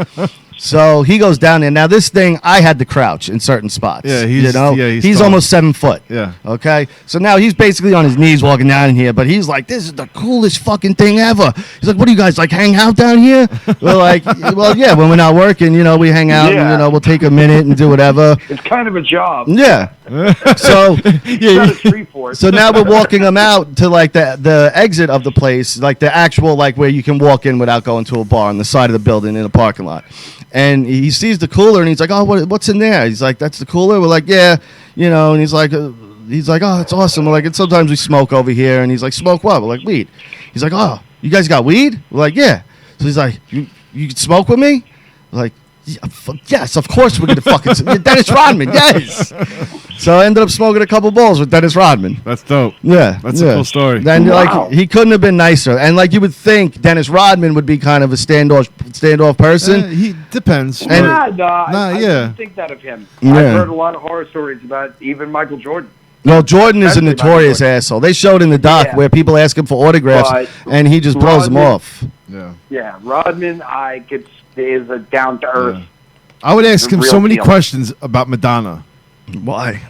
So he goes down there. Now this thing, I had to crouch in certain spots.
Yeah,
he's
tall.
almost 7 foot.
Yeah.
Okay. So now he's basically on his knees walking down in here, but he's like, this is the coolest fucking thing ever. He's like, what do you guys like hang out down here? We're like, well, yeah, when we're not working, we hang out and we'll take a minute and do whatever.
It's kind of a job.
Yeah. So
It's not a free for it.
so now we're walking him out to like the exit of the place, like the actual like where you can walk in without going to a bar on the side of the building in a parking lot. And he sees the cooler and he's like, oh, what's in there? He's like, that's the cooler. We're like, yeah, and he's like, oh, it's awesome. We're like, and sometimes we smoke over here. And he's like, smoke what? We're like, weed. He's like, oh, you guys got weed? We're like, yeah. So he's like, you can smoke with me? We're like, yes, of course we're gonna fucking Dennis Rodman, yes. So I ended up smoking a couple bowls with Dennis Rodman.
That's dope.
Yeah,
That's a cool story.
Then
Wow.
like he couldn't have been nicer, and like you would think Dennis Rodman would be kind of a standoff person.
He depends.
And-
I
yeah.
didn't think that of him.
Yeah.
I've heard a lot of horror stories about even Michael Jordan.
No, Jordan is a
Especially
notorious
Michael Jordan.
asshole. They showed in the doc
Yeah.
where people ask him for autographs,
But
and he just blows them
Rodman-
off.
Yeah.
Yeah, Rodman, is a down to earth.
I would ask him
Real
so many
deal.
questions about Madonna.
Why?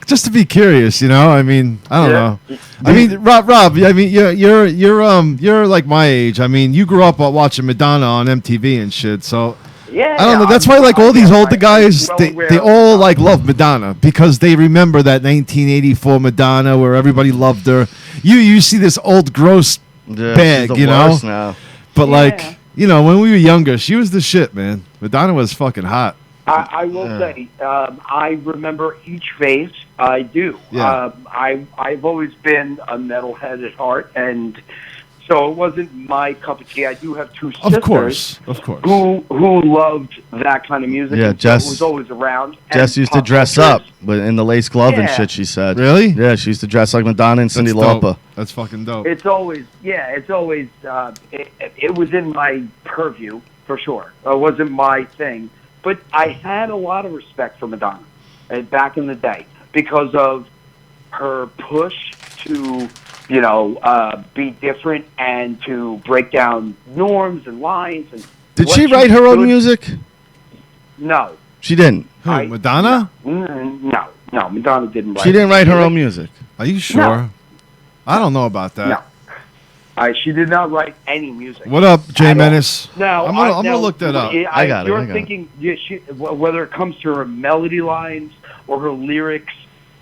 Just to be curious, I mean, I don't know.
Yeah.
I mean, Rob, I mean, you're like my age. I mean, you grew up watching Madonna on MTV and shit. So
Yeah,
I don't know. That's why like all these older guys,
well
they
aware
they
of
all
Madonna.
like love Madonna because they remember that 1984 Madonna where everybody loved her. You see this old gross
Yeah,
bag,
she's the
you know?
worst now.
But
Yeah.
like, when we were younger, she was the shit, man. Madonna was fucking hot.
I will say, I remember each phase. I do.
Yeah.
I've always been a metalhead at heart, and So it wasn't my cup of tea. I do have two sisters
Of course.
who loved that kind of music.
Yeah,
and
Jess-
so it was always around.
Jess
And
used to
pop
dress
culture
up in the lace glove and
Yeah.
shit, she said.
Really?
Yeah, she used to dress like Madonna and Cyndi
That's dope.
Lauper.
That's fucking dope.
It's always, it was in my purview, for sure. It wasn't my thing. But I had a lot of respect for Madonna back in the day because of her push to, be different and to break down norms and lines. And
Did
what
she write her own
stood-
music?
No.
She didn't.
Who, Madonna?
No, Madonna didn't write
She didn't write her own music.
Are you sure?
No.
I don't know about that.
No. She did not write any music.
What up, Jay
At all.
Menace?
No,
I'm gonna look that up.
I got it,
You're
I got it.
thinking whether it comes to her melody lines or her lyrics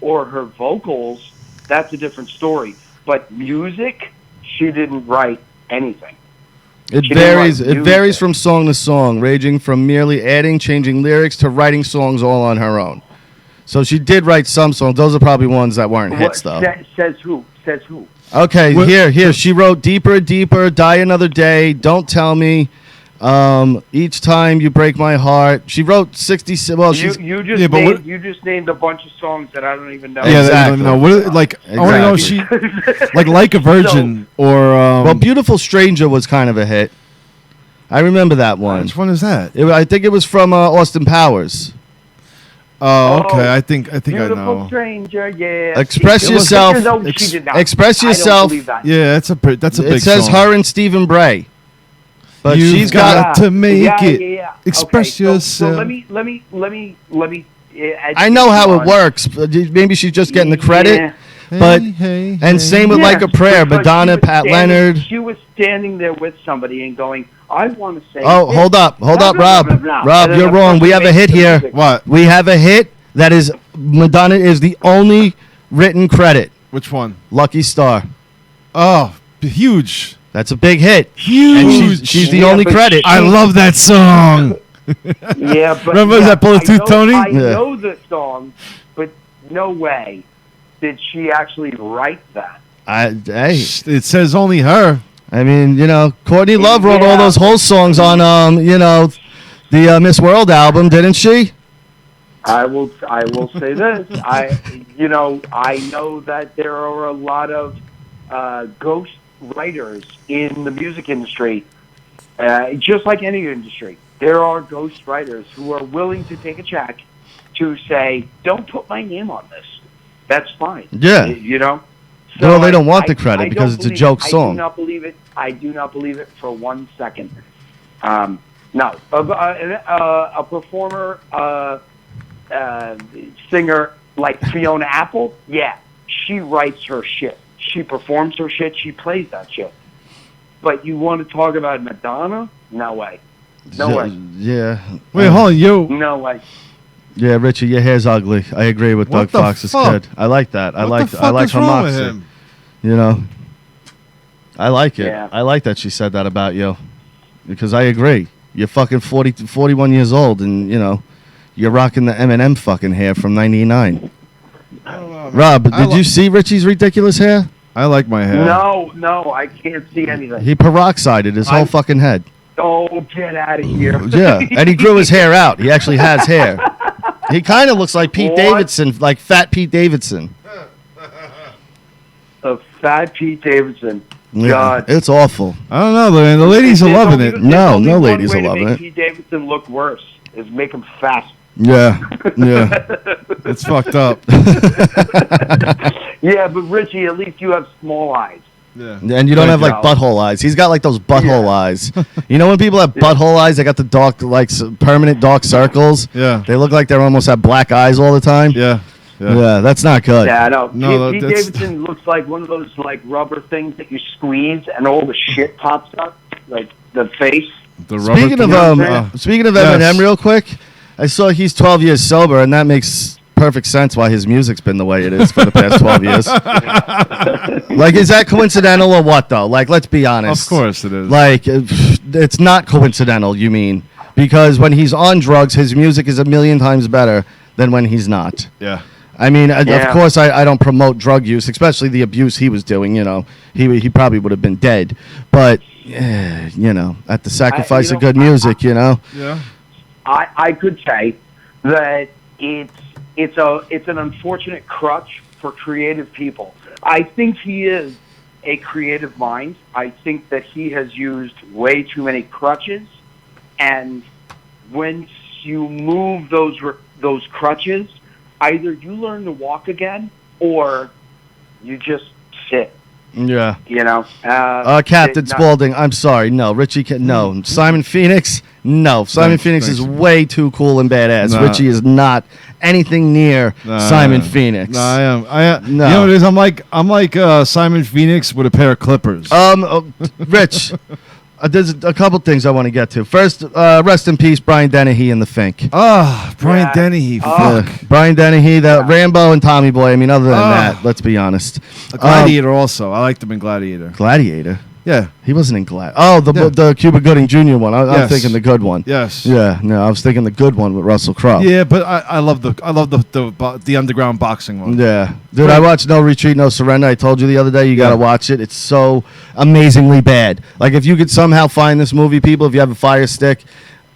or her vocals, that's a different story. But music, she didn't write anything.
It
She didn't
varies.
write
It varies
music.
from song to song, ranging from merely adding, changing lyrics to writing songs all on her own. So she did write some songs. Those are probably ones that weren't hits, though.
Says who? Says who?
Okay,
What-
here. She wrote "Deeper, Deeper," "Die Another Day," "Don't Tell Me," "Each Time You Break My Heart." She wrote 60. Well, she's
You just
Yeah, but what-
you just named a bunch of songs that I don't even know.
Yeah,
Exactly.
I don't know. What, like, I want to know if she, like a Virgin or
well, "Beautiful Stranger" was kind of a hit. I remember that one.
which one is that?
I think it was from Austin Powers.
Oh, okay.
Oh,
I think I
Beautiful
know.
stranger, yeah.
Express
She-
yourself.
No, she did not.
Express
I don't
yourself.
believe that.
Yeah, that's a big
It says
song.
her and Stephen Bray, but
You've
she's got.
to make
yeah,
it.
Yeah.
Express
okay, so
yourself.
let me.
I know how it works. But maybe she's just getting the credit.
Yeah.
But
Hey,
and same with Like a Prayer,
because
Madonna,
she was
Pat
standing-
Leonard.
She was standing there with somebody and going, "I want to say."
Oh,
this."
hold up,
Blah,
Rob.
blah, blah, blah.
Rob,
And then
you're
the
wrong. We
person
have a
makes
hit
the
here.
music.
What?
We have a hit that is Madonna is the only written credit.
Which one?
Lucky Star.
Oh, huge.
That's a big hit.
Huge.
And she's the
Yeah,
only
but
credit.
I love that song.
Yeah, but
Remember that Bulletooth Tony?
I
Yeah.
know the song, but no way did she actually write that.
Hey,
It says only her.
I mean, Courtney Love wrote all
Yeah.
those whole songs on, the Miss World album, didn't she?
I will say this. I know that there are a lot of ghost writers in the music industry. Just like any industry, there are ghost writers who are willing to take a check to say, "Don't put my name on this." That's fine.
Yeah. Well, they don't want the credit
I
because
don't
it's a
believe
joke
it.
song.
I do not believe it. I do not believe it for 1 second. No, a performer, singer like Fiona Apple, yeah, she writes her shit. She performs her shit. She plays that shit. But you want to talk about Madonna? No way. No way.
Yeah.
Wait, hold on, yo.
No way.
Yeah, Richie, your hair's ugly. I agree with
What
Doug
the
Fox's
fuck?
kid. I like that. I
What
like
the
I
fuck
like
is
her
wrong with
moxie.
him?
I like it.
Yeah.
I like that she said that about you. Because I agree. You're fucking 41 years old and, you're rocking the Eminem fucking hair from 99. Rob, did you see Richie's ridiculous hair?
I like my hair.
No, I can't see anything.
He peroxided his whole fucking head.
Oh, get out of here.
Yeah, and he grew his hair out. He actually has hair. He kind of looks like Pete
What?
Davidson, like fat Pete Davidson.
A fat Pete Davidson.
Yeah,
God.
it's awful.
I don't know, man. The ladies are
There's
loving
only-
it.
there's
No,
only
no
one
ladies
way
are
to
loving
make
it.
Pete Davidson look worse is make him fat.
Yeah, yeah.
It's fucked up.
Yeah, but Richie, at least you have small eyes.
Yeah.
And you don't have like
job.
butthole eyes. He's got like those butthole eyes. You know when people have butthole eyes, they got the dark, like permanent dark circles.
Yeah.
They look like they almost have black eyes all the time.
Yeah.
Yeah, that's not good.
Yeah, I know.
No,
Pete
that's-
Davidson looks like one of those like rubber things that you squeeze and all the shit pops up, like the face.
The rubber
Speaking of
thing.
speaking of
Yes.
Eminem, real quick, I saw he's 12 years sober, and that makes perfect sense why his music's been the way it is for the past 12 years. Like, is that coincidental or what, though? Like, let's be honest.
Of course it is.
Like, it's not coincidental, you mean? Because when he's on drugs, his music is a million times better than when he's not.
Yeah.
I mean, of
Yeah.
course, I don't promote drug use, especially the abuse he was doing. You know, he probably would have been dead. But, you know, at the sacrifice of good music, you know.
Yeah.
I could say that it's an unfortunate crutch for creative people. I think he is a creative mind. I think that he has used way too many crutches, and once you move those crutches, either you learn to walk again or you just sit.
Yeah.
You know.
Captain Spaulding, I'm sorry. No, Richie, no. Simon Phoenix, no. Simon Phoenix is way too cool and badass.
Nah.
Richie is not anything near Simon Phoenix.
No, I am.
No.
You know what it is? I'm like Simon Phoenix with a pair of clippers.
Rich, there's a couple things I want to get to. First, rest in peace, Brian Dennehy and the Fink.
Brian
Yeah.
Dennehy. Fuck.
Brian Dennehy, Rambo and Tommy Boy. I mean, other than that, let's be honest.
Gladiator also. I liked him in Gladiator.
Gladiator.
Yeah.
He wasn't in Glad. Oh, the Cuba Gooding Jr. one. I'm
Yes.
thinking the good one.
Yes.
Yeah. No, I was thinking the good one with Russell Crowe.
Yeah, but I love the underground boxing one.
Yeah. Dude, I watched No Retreat, No Surrender. I told you the other day, you got to watch it. It's so amazingly bad. Like, if you could somehow find this movie, people, if you have a Fire Stick,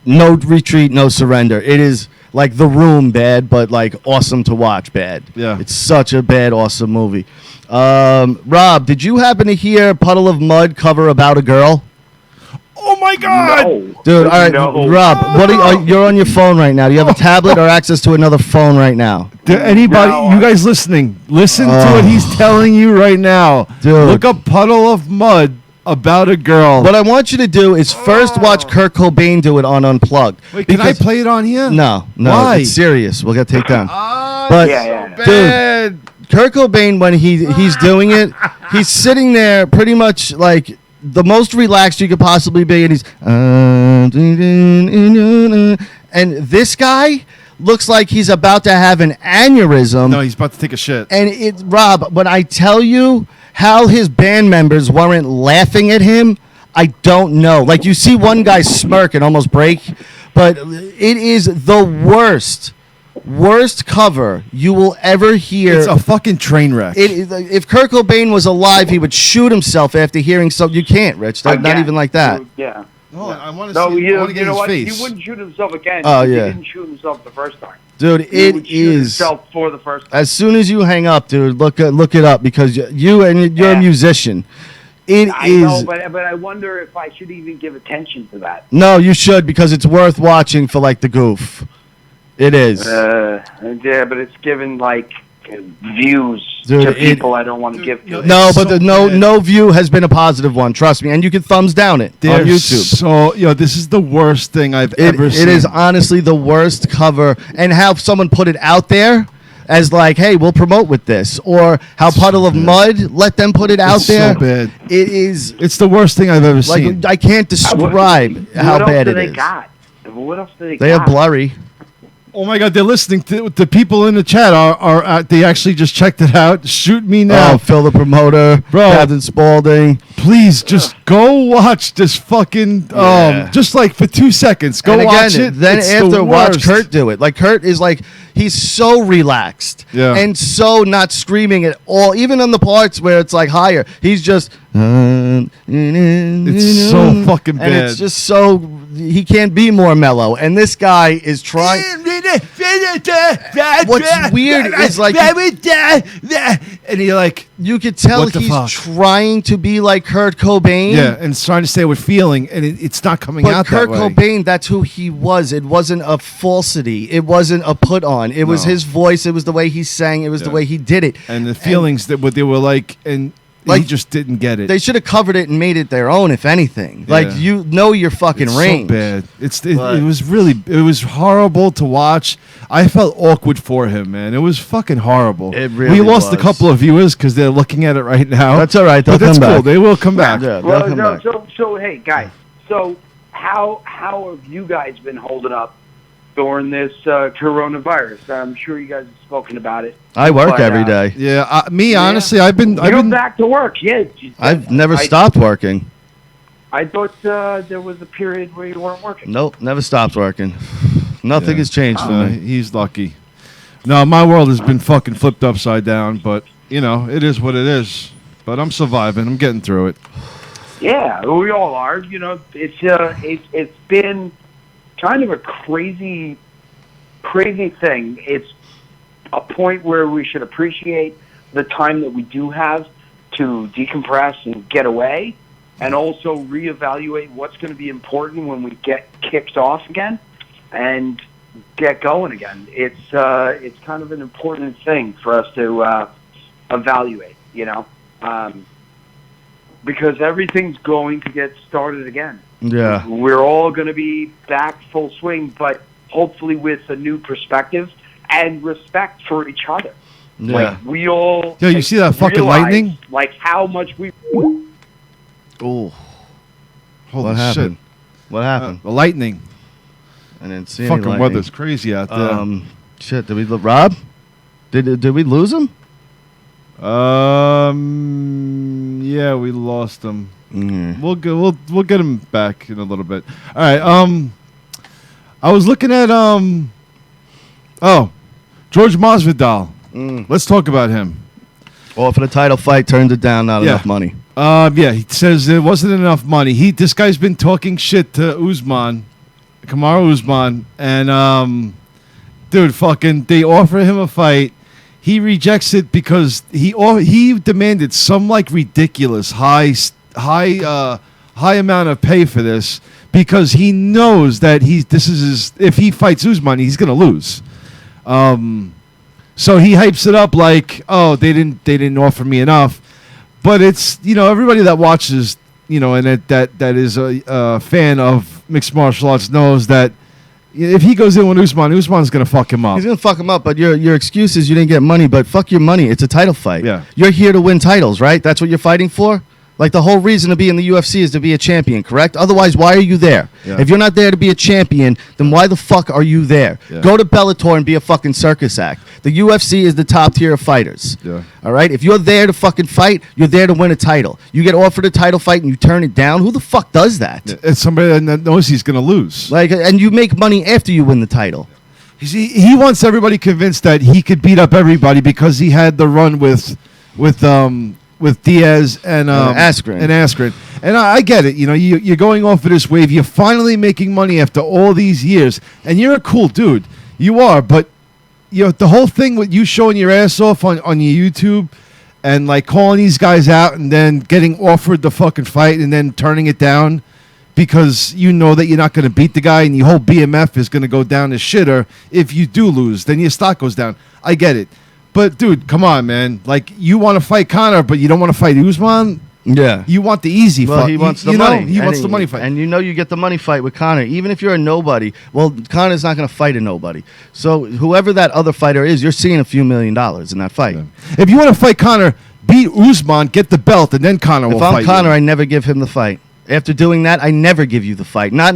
No Retreat, No Surrender. It is like The Room bad, but like awesome to watch bad.
Yeah.
It's such a bad, awesome movie. Rob, did you happen to hear Puddle of Mud cover About a Girl?
Oh my God!
No.
Dude, all right,
No.
Rob, you're on your phone right now. Do you have a tablet or access to another phone right now?
Anybody,
No.
you guys listening, listen to what he's telling you right now.
Dude.
Look up Puddle of Mud About a Girl.
What I want you to do is first watch Kurt Cobain do it on Unplugged.
Wait, can I play it on here?
No,
Why?
it's serious. We'll get taken down.
But
Yeah.
bad.
Kurt Cobain, when he's doing it, he's sitting there pretty much like the most relaxed you could possibly be, and he's and this guy looks like he's about to have an aneurysm.
No, he's about to take a shit.
And Rob, when I tell you how his band members weren't laughing at him, I don't know. Like, you see one guy smirk and almost break, but it is the worst cover you will ever hear.
It's a fucking train wreck.
If Kurt Cobain was alive, he would shoot himself after hearing something. You can't, Rich. Not
Again.
even like that.
Yeah.
Hold on, I want to
No,
see. I want to
you
get
know
his
what?
face.
He wouldn't shoot himself again.
Oh,
He
yeah.
didn't shoot himself the first time.
Dude,
He
it
would shoot
is.
himself for the first time.
As soon as you hang up, dude, look it up, because you're a
Yeah.
musician. It
I
is.
know, but I wonder if I should even give attention to that.
No, you should, because it's worth watching for like the goof. It is.
Yeah, but it's given like views
Dude,
to people I don't want to give to.
No,
It's
but
so
no
bad.
view has been a positive one. Trust me, and you can thumbs down it on YouTube.
So, this is the worst thing I've ever seen.
It is honestly the worst cover, and how someone put it out there as like, hey, we'll promote with this, or how Puddle of Mud let them put it out
It's
there.
so bad.
It is
It's the worst thing I've ever seen.
like, I can't describe how
what else
bad
do
it
they
is.
got? What else do they
They
got?
have blurry.
Oh my God, they're listening to the people in the chat are they actually just checked it out. Shoot me now.
Oh, Phil the promoter,
Bro.
Captain Spaulding.
Please just go watch this fucking
Yeah.
just like for 2 seconds. Go
And again,
watch it.
then
It's the
after watch
worst.
Kurt do it. Like, Kurt is like, he's so relaxed and so not screaming at all. Even on the parts where it's like higher, he's just.
It's so fucking
And
bad.
it's just so, he can't be more mellow. And this guy is trying. What's weird is like,
and you're like,
you could tell
What the
he's
fuck?
trying to be like Kurt Cobain.
yeah, and it's trying to say with feeling, and it's not coming
But
out
Kurt
that way.
Cobain, that's who he was. It wasn't a falsity. It wasn't a put on. It was
No.
his voice. It was the way he sang. It was the
Yeah.
way he did it.
And the feelings that what they were like, and he
Like,
just didn't get it.
They should have covered it and made it their own, if anything. Like,
Yeah.
you know your fucking
It's
range.
so bad. It
But-
was horrible to watch. I felt awkward for him, man. It was fucking horrible.
It really
we lost a
was.
couple of viewers because they're looking at it right now.
That's all right. They'll
But that's
come
cool.
back.
They will come back.
Yeah, they'll
Well,
come
no,
back.
so hey guys, so how have you guys been holding up during this coronavirus? I'm sure you guys have spoken about it.
I work
But,
every day.
Yeah, honestly, I've been
You're back to work, yeah.
I've never stopped working.
I thought there was a period where you weren't working.
Nope, never stopped working. Nothing
Yeah.
has changed for me.
He's lucky. No, my world has been fucking flipped upside down, but you know, it is what it is. But I'm surviving. I'm getting through it.
Yeah, we all are. You know, it's been kind of a crazy thing. It's a point where we should appreciate the time that we do have to decompress and get away, and also reevaluate what's going to be important when we get kicked off again and get going again. It's kind of an important thing for us to evaluate, you know, because everything's going to get started again.
Yeah.
We're all going to be back full swing, but hopefully with a new perspective and respect for each other.
Yeah.
Like, we all...
Yo, you see that fucking
realize,
lightning?
Like, how much we...
Oh.
Holy
What happened? What happened?
The lightning.
I didn't see any
Fucking
lightning.
weather's crazy out there.
Shit, did we Rob? Did we lose him?
Yeah, we lost him.
Mm.
We'll get him back in a little bit. All right. I was looking at George Masvidal. Let's talk about him.
Well, for the title fight, turned it down. Not enough money.
Yeah, he says there wasn't enough money. This guy's been talking shit to Kamaru Usman, and dude, fucking, they offer him a fight. He rejects it because he demanded some like ridiculous high amount of pay for this because he knows that if he fights Usman, he's gonna lose. So he hypes it up like, oh, they didn't offer me enough. But it's, you know, everybody that watches, you know, and that is a fan of mixed martial arts knows that if he goes in with Usman's going to fuck him up.
He's going to fuck him up, but your excuse is you didn't get money, but fuck your money. It's a title fight.
Yeah.
You're here to win titles, right? That's what you're fighting for? Like, the whole reason to be in the UFC is to be a champion, correct? Otherwise, why are you there?
Yeah.
If you're not there to be a champion, then why the fuck are you there?
Yeah.
Go to Bellator and be a fucking circus act. The UFC is the top tier of fighters.
Yeah.
All right? If you're there to fucking fight, you're there to win a title. You get offered a title fight and you turn it down? Who the fuck does that?
It's somebody that knows he's going to lose.
Like, and you make money after you win the title.
He wants everybody convinced that he could beat up everybody because he had the run with Diaz and Askren. And I get it. You know, you're going off of this wave. You're finally making money after all these years. And you're a cool dude. You are. But, you know, the whole thing with you showing your ass off on your YouTube and, like, calling these guys out and then getting offered the fucking fight and then turning it down because you know that you're not going to beat the guy and your whole BMF is going to go down the shitter. If you do lose, then your stock goes down. I get it. But, dude, come on, man. Like, you want to fight Conor, but you don't want to fight Usman?
Yeah.
You want the easy fight.
Well, he wants the money.
He wants the money fight.
And you know you get the money fight with Conor. Even if you're a nobody, well, Conor's not going to fight a nobody. So whoever that other fighter is, you're seeing a few $1 million in that fight.
Yeah. If you want to fight Conor, beat Usman, get the belt, and then Conor will fight you.
If I'm Conor, I never give him the fight. After doing that, I never give you the fight. Not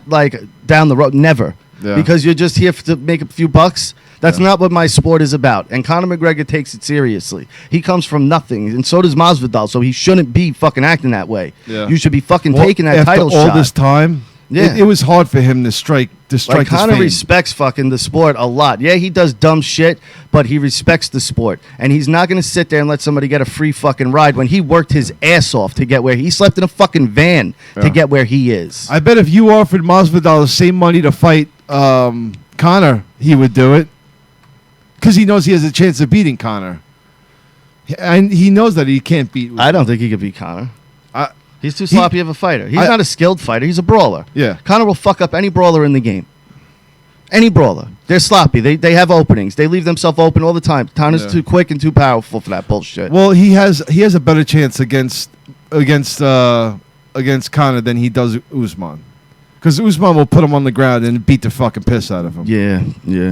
like down the road. Never.
Yeah.
Because you're just here to make a few bucks. That's not what my sport is about. And Conor McGregor takes it seriously. He comes from nothing, and so does Masvidal, so he shouldn't be fucking acting that way.
Yeah.
You should be fucking taking that title
shot. After all
shot.
this time,
Yeah.
it was hard for him to strike
Like,
his
Conor
fame.
respects fucking the sport a lot. Yeah, he does dumb shit, but he respects the sport. And he's not going to sit there and let somebody get a free fucking ride when he worked his ass off to get where he slept in a fucking van to get where he is.
I bet if you offered Masvidal the same money to fight Conor, he would do it. Because he knows he has a chance of beating Conor. And he knows that he can't beat Usman.
I don't think he could beat Conor. He's too sloppy of a fighter. He's not a skilled fighter. He's a brawler.
Yeah.
Conor will fuck up any brawler in the game. Any brawler. They're sloppy. They have openings. They leave themselves open all the time. Conor's too quick and too powerful for that bullshit.
Well, he has a better chance against Conor than he does Usman. Because Usman will put him on the ground and beat the fucking piss out of him.
Yeah.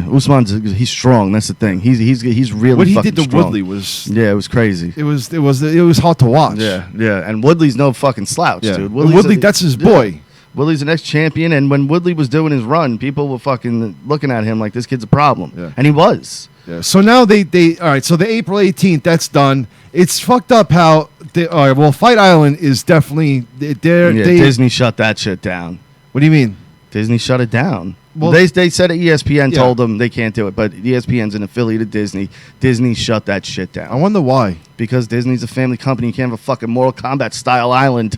He's strong. That's the thing. He's really
what he
fucking
did to
strong.
Woodley was
it was crazy.
it was hard to watch.
Yeah. And Woodley's no fucking slouch,
Yeah.
dude.
Woodley, that's his boy.
Woodley's the next champion, and when Woodley was doing his run, people were fucking looking at him like this kid's a problem.
Yeah.
And he was.
Yeah. So now they all right. So the April 18th, that's done. It's fucked up how all right. Well, Fight Island is definitely
Disney shut that shit down.
What do you mean?
Disney shut it down.
Well,
they said that ESPN
Yeah.
told them they can't do it, but ESPN's an affiliate of Disney. Disney shut that shit
I
down
wonder why.
because Disney's a family company. You can't have a fucking Mortal Kombat style island.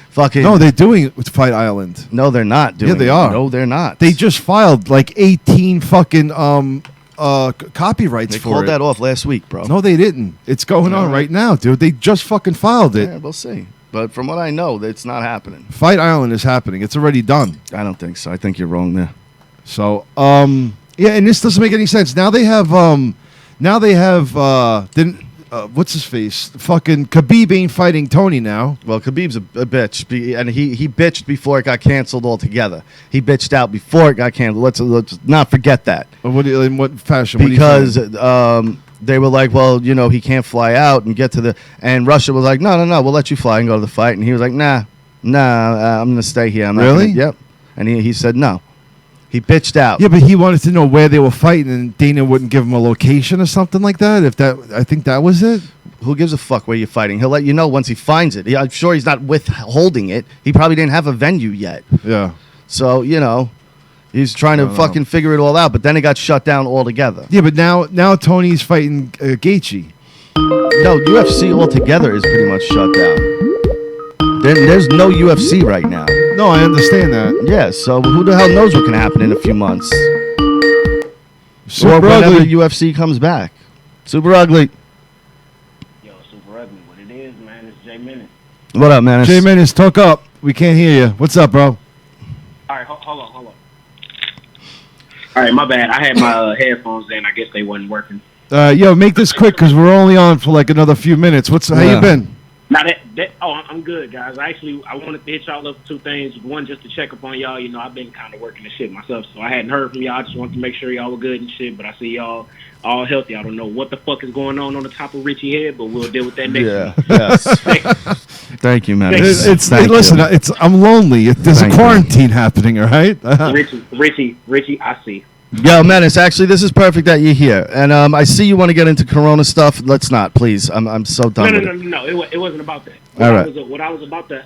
Fucking
No, they're doing it with Fight Island.
no, they're not doing.
Yeah, they
it.
are.
No, they're not.
They just filed like 18 fucking copyrights
They
for
called
it.
that off last week, bro.
No, they didn't. It's going on right now, dude. They just fucking filed it.
Yeah, we'll see. But from what I know, it's not happening.
Fight Island is happening. It's already done.
I don't think so. I think you're wrong there.
So, yeah, and this doesn't make any sense. Now they have, what's his face? Fucking Khabib ain't fighting Tony now.
Well, Khabib's a bitch, and he bitched before it got canceled altogether. He bitched out before it got canceled. Let's not forget that.
In what fashion? What do you
Because
think?
they were like, well, he can't fly out and get to the. And Russia was like, no, we'll let you fly and go to the fight. And he was like, nah, I'm gonna stay here. I'm not
Really?
gonna- yep. And he said no. He bitched out.
Yeah, but he wanted to know where they were fighting, and Dana wouldn't give him a location or something like that. I think that was it.
Who gives a fuck where you're fighting? He'll let you know once he finds it. I'm sure he's not withholding it. He probably didn't have a venue yet.
Yeah.
So, he's trying to fucking figure it all out, but then it got shut down altogether.
Yeah, but now Tony's fighting Gaethje.
No, UFC altogether is pretty much shut down. There's no UFC right now.
No, I understand that.
Yeah, so who the hell knows what can happen in a few months?
Super
or whenever
ugly.
UFC comes back. Super ugly.
Yo, Super Ugly, what it is, man, it's Jay Menace.
What up, man?
Jay Menace, talk up. We can't hear you. What's up, bro?
All right, hold on. All right, my bad. I had my headphones in. I guess they wasn't working.
Yo, make this quick because we're only on for like another few minutes. How
Yeah.
you been?
Now I'm good, guys. I wanted to hit y'all up with two things. One, just to check up on y'all. I've been kind of working the shit myself, so I hadn't heard from y'all. I just wanted to make sure y'all were good and shit. But I see y'all all healthy. I don't know what the fuck is going on the top of Richie head, but we'll deal with that next
Yeah.
week.
Yes. Thank you, man. Thank
Listen,
you.
I'm lonely. There's
Thank
a
you.
quarantine happening, all right?
Richie, I see.
Yo, Menace, actually, this is perfect that you're here. And I see you want to get into Corona stuff. Let's not, please. I'm so done with it.
No. It wasn't about that.
All right.
What I was about to.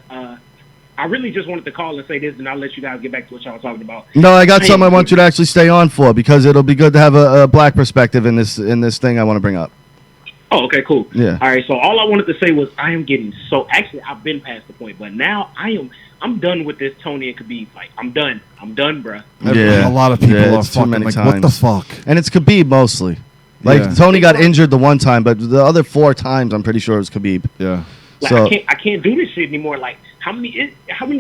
I really just wanted to call and say this, and I'll let you guys get back to what y'all were talking about.
No, I got something I want you to actually stay on for because it'll be good to have a black perspective in this thing I want to bring up.
Oh, okay, cool.
Yeah.
All right, so all I wanted to say was I am getting so actually I've been past the point, but now I'm done with this Tony and Khabib fight. I'm done, bruh.
Yeah.
A lot of people are
it's too
fucking
many
like, what the
times.
fuck?
And it's Khabib mostly. Like
Yeah.
Tony got injured the one time, but the other 4 times I'm pretty sure it was Khabib.
Yeah.
Like
So-
I can't do this shit anymore. Like how many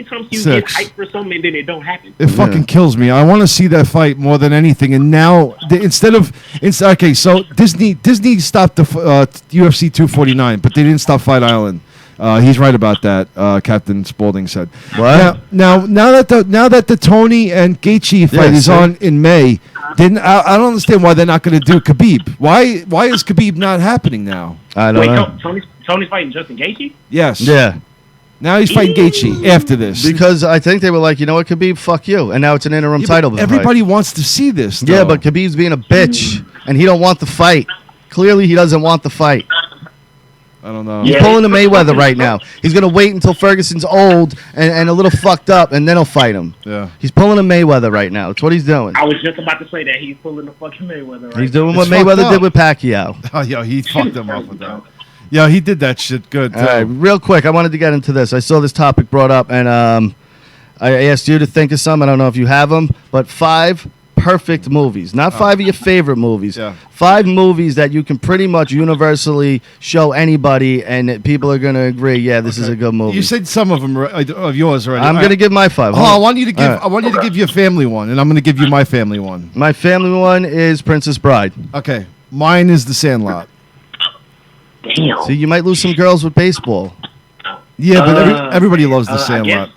times do you
6.
get hyped for something and then it don't happen?
It fucking kills me. I want to see that fight more than anything. And now, okay, so Disney stopped the UFC 249, but they didn't stop Fight Island. He's right about that. Captain Spaulding said.
What?
Now that the Tony and Gaethje fight is
see?
on in May, I don't understand why they're not going to do Khabib. Why is Khabib not happening now?
I don't
Wait,
know.
Tony's fighting Justin Gaethje?
Yes.
Yeah.
Now he's fighting Gaethje after this.
Because I think they were like, you know what, Khabib, fuck you. And now it's an interim
Yeah, but
title.
everybody wants to see this.
Yeah,
though.
but Khabib's being a bitch, and he don't want the fight. Clearly, he doesn't want the fight.
I don't know.
He's
Yeah.
pulling a Mayweather right now. He's going to wait until Ferguson's old and a little fucked up, and then he'll fight him.
Yeah.
He's pulling a Mayweather right now. That's what he's doing.
I was just about to say that he's pulling the fucking Mayweather. Right?
He's doing what
It's fucked
Mayweather
up.
did with Pacquiao.
Oh, yo, he fucked them up with that. Yeah, he did that shit good.
All right, real quick, I wanted to get into this. I saw this topic brought up, and I asked you to think of some. I don't know if you have them, but 5 perfect movies. Not 5 of your favorite movies.
Yeah.
5 movies that you can pretty much universally show anybody, and people are going to agree, yeah, this is a good movie.
You said some of them of yours already.
I'm going to give my 5.
Oh, I want you to give.
All right.
I want you to give your family one, and I'm going to give you my family one.
My family one is Princess Bride.
Okay, mine is The Sandlot.
Damn.
See, you might lose some girls with baseball.
Yeah, but everybody loves The
I
Sandlot.
guess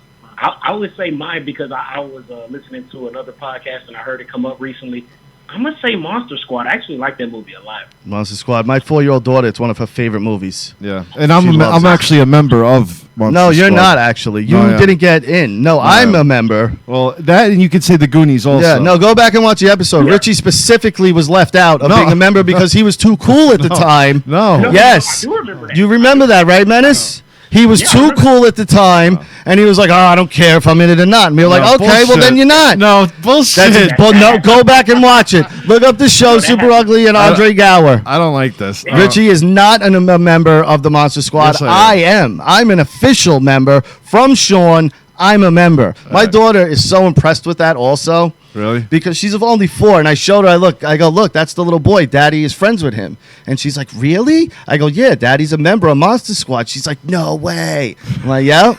I would say mine because I was listening to another podcast and I heard it come up recently. I'm gonna say Monster Squad. I actually like that movie a lot.
Monster Squad. My 4-year-old daughter, it's one of her favorite movies.
Yeah, and
She
I'm
loves it.
actually a member of Monster
No, you're
Squad.
not actually. You
No, yeah.
didn't get in. No, I'm a member.
Well, that and you could say The Goonies also.
Yeah, no, go back and watch the episode.
Yeah.
Richie specifically was left out of
No.
being a member because he was too cool at the time.
No.
No,
Yes.
I do remember that.
You remember that, right, Menace? He was too cool at the time, and he was like, "Oh, I don't care if I'm in it or not." And we were like, "Okay, well
bullshit.
then you're not."
No, bullshit.
That's but no, go back and watch it. Look up the show, Super Ugly and Andre Gower.
I don't like this.
Richie is not a member of the Monster Squad.
Yes, I
am. I'm an official member from Sean. I'm a member. My daughter is so impressed with that also.
Really?
Because she's only 4, and I showed her. I go, look, that's the little boy. Daddy is friends with him, and she's like, really? I go, yeah. Daddy's a member of Monster Squad. She's like, no way. I'm like, yeah.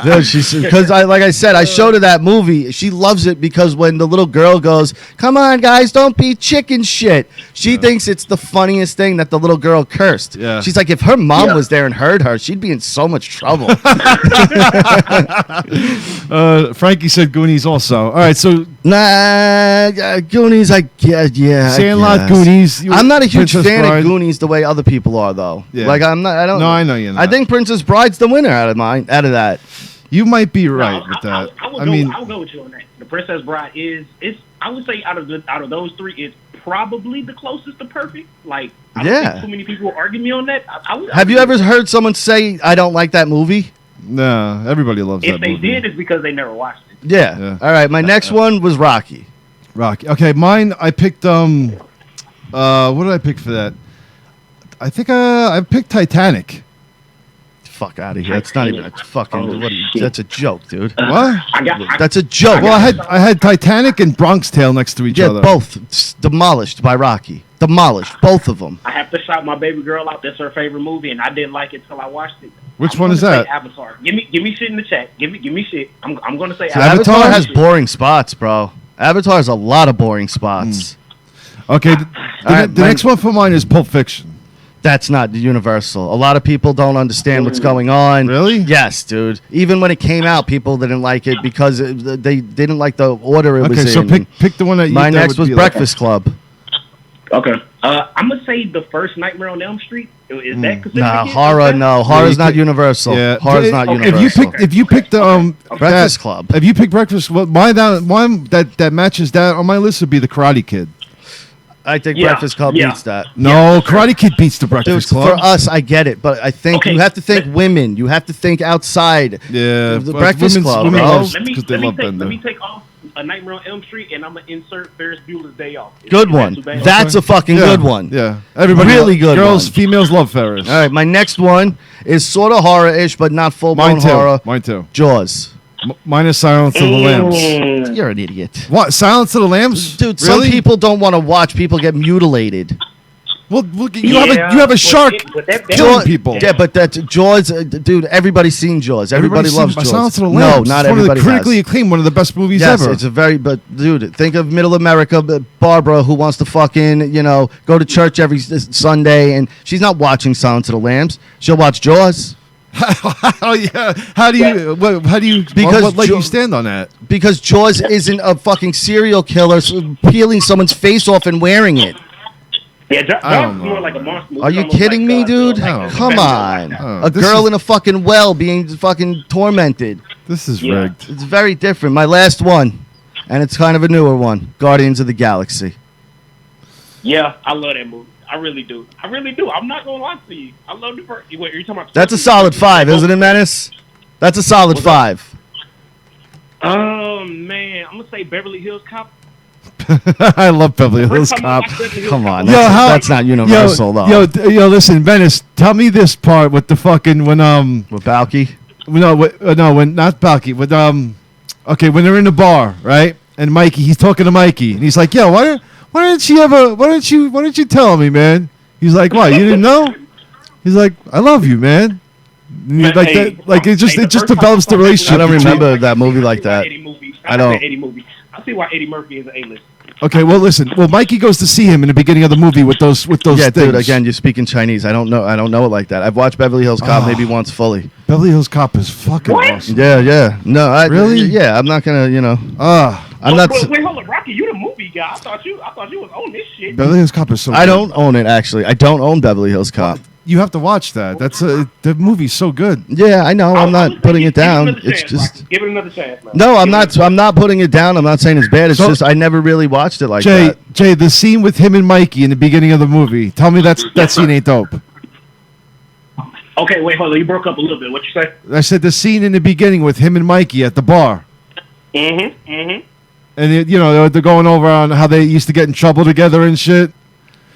Dude, because like I said, I showed her that movie. She loves it because when the little girl goes, "Come on, guys, don't be chicken shit," she thinks it's the funniest thing that the little girl cursed.
Yeah.
She's like, if her mom was there and heard her, she'd be in so much trouble.
Frankie said Goonies also. All right, so
Goonies, I guess, yeah.
Sandlot,
I guess.
Goonies.
I'm not a huge
Princess
fan
Bride.
of Goonies the way other people are, though.
Yeah.
Like I'm not. I don't.
No, I know you're not.
I think Princess Bride's the winner out of that.
You might be right with that.
I would go with you on that. The Princess Bride is I would say out of those 3, it's probably the closest to perfect. Like I don't think too many people will argue me on that.
Have you ever heard someone say I don't like that movie?
No, everybody loves that
If they
movie.
did, it's because they never watched it.
Yeah. All right. My next one was Rocky.
Rocky. Okay, mine. I picked. What did I pick for that? I think I picked Titanic.
Fuck out of here. That's not even a fucking. That's a joke, dude.
What?
That's a joke.
Well, I had Titanic and Bronx Tale next to each other.
Both demolished by Rocky. Demolished, both of them.
I have to shout my baby girl out. That's her favorite movie, and I didn't like it till I watched it.
Which one is that?
Avatar. Give me shit in the chat. Give me shit. I'm gonna say
Avatar has boring spots, bro. Avatar has a lot of boring spots.
Okay, the next one for mine is Pulp Fiction.
That's not universal. A lot of people don't understand what's going on.
Really?
Yes, dude. Even when it came out, people didn't like it because they didn't like the order it was in.
Okay, so pick the one that you.
My
that
next
would
was
be
Breakfast Club.
Okay. I'm gonna say the first Nightmare on Elm Street. Is that considered?
Nah, horror. No, horror's not universal.
Yeah,
Horror's not universal.
If you picked
Breakfast Club.
If you pick Breakfast, well, one that matches that on my list would be the Karate Kid.
I think Breakfast Club beats that.
No, Karate Kid beats the Breakfast
Dude,
Club.
for us, I get it, but I think you have to think women. You have to think outside.
Yeah,
The Breakfast Club,
women
bro.
loves
Let me
'cause they love
let
Bender.
me take off A Nightmare on Elm Street, and I'm gonna insert Ferris Bueller's Day Off.
Good one. That's a fucking good one.
Yeah, everybody
Really good
Girls,
one.
females love Ferris.
All right, my next one is sort of horror-ish, but not full-blown
Mine too.
horror.
Mine too.
Jaws.
Mine is Silence of the Lambs.
You're an idiot.
What? Silence of the Lambs?
Dude,
really?
some people don't want to watch people get mutilated.
Well, look, you have a shark killing people.
Yeah, but that's Jaws, dude. Everybody's seen Jaws. Everybody loves Jaws.
Silence of the
No,
Lambs.
not
it's
everybody.
one of the critically
has.
acclaimed, one of the best movies
Yes,
ever.
it's a very. But dude, think of Middle America. Barbara, who wants to fucking go to church every Sunday, and she's not watching Silence of the Lambs. She'll watch Jaws.
Oh yeah. How do you?
Because
what leg you stand on that?
Because Jaws isn't a fucking serial killer peeling someone's face off and wearing it.
Yeah,
I don't
Jaws is
know.
more like a monster movie.
Are you
Almost
kidding me,
like,
dude?
no.
Come on. A
This
girl
is-
in a fucking well being fucking tormented.
This is
Yeah.
rigged.
It's very different. My last one, and it's kind of a newer one, Guardians of the Galaxy.
Yeah, I love that movie. I really do. I really do. I'm not gonna lie to you. I love the first. Wait, are you talking about?
That's a solid 5, isn't it, Menace? That's a solid 5.
Oh man, I'm gonna say Beverly Hills Cop.
I love Beverly Hills
First time I
Cop.
watched Beverly Hills
Come
Cop.
on,
Yo,
that's not universal though.
Yo, listen, Venice. Tell me this part with the fucking when
With Balky?
when not Balky with okay, when they're in the bar, right? And Mikey, he's talking to Mikey, and he's like, "Yo, why didn't you tell me, man?" He's like, "What? You didn't know?" He's like, "I love you, man." And
Man,
like
hey,
that, like it just
the first time
develops the
I saw
relationship.
I don't
between-
remember that movie like that.
Eddie movie.
I don't.
Eddie movie. I see why Eddie Murphy is an A-list.
Okay, well, listen. Well, Mikey goes to see him in the beginning of the movie with those
Yeah,
things.
dude. Again, you're speaking Chinese. I don't know it like that. I've watched Beverly Hills Cop maybe once fully.
Beverly Hills Cop is fucking awesome.
Yeah. No,
Really?
Yeah, I'm not gonna. I'm not.
Wait, hold up, Rocky. You the movie guy. I thought you was on this shit.
Beverly Hills Cop is so.
I
good.
don't own it actually. I don't own Beverly Hills Cop.
You have to watch that. That's the movie's so good.
Yeah, I know. I'm not putting it down. It's just.
Give it another chance, man.
No, I'm not. I'm not putting it down. I'm not saying it's bad. It's
So-
just I never really watched it like
Jay,
that.
the scene with him and Mikey in the beginning of the movie. Tell me that scene ain't dope.
Okay, wait, hold on. You broke up a little bit. What you say?
I said the scene in the beginning with him and Mikey at the bar.
Mm-hmm.
And, they're going over on how they used to get in trouble together and shit.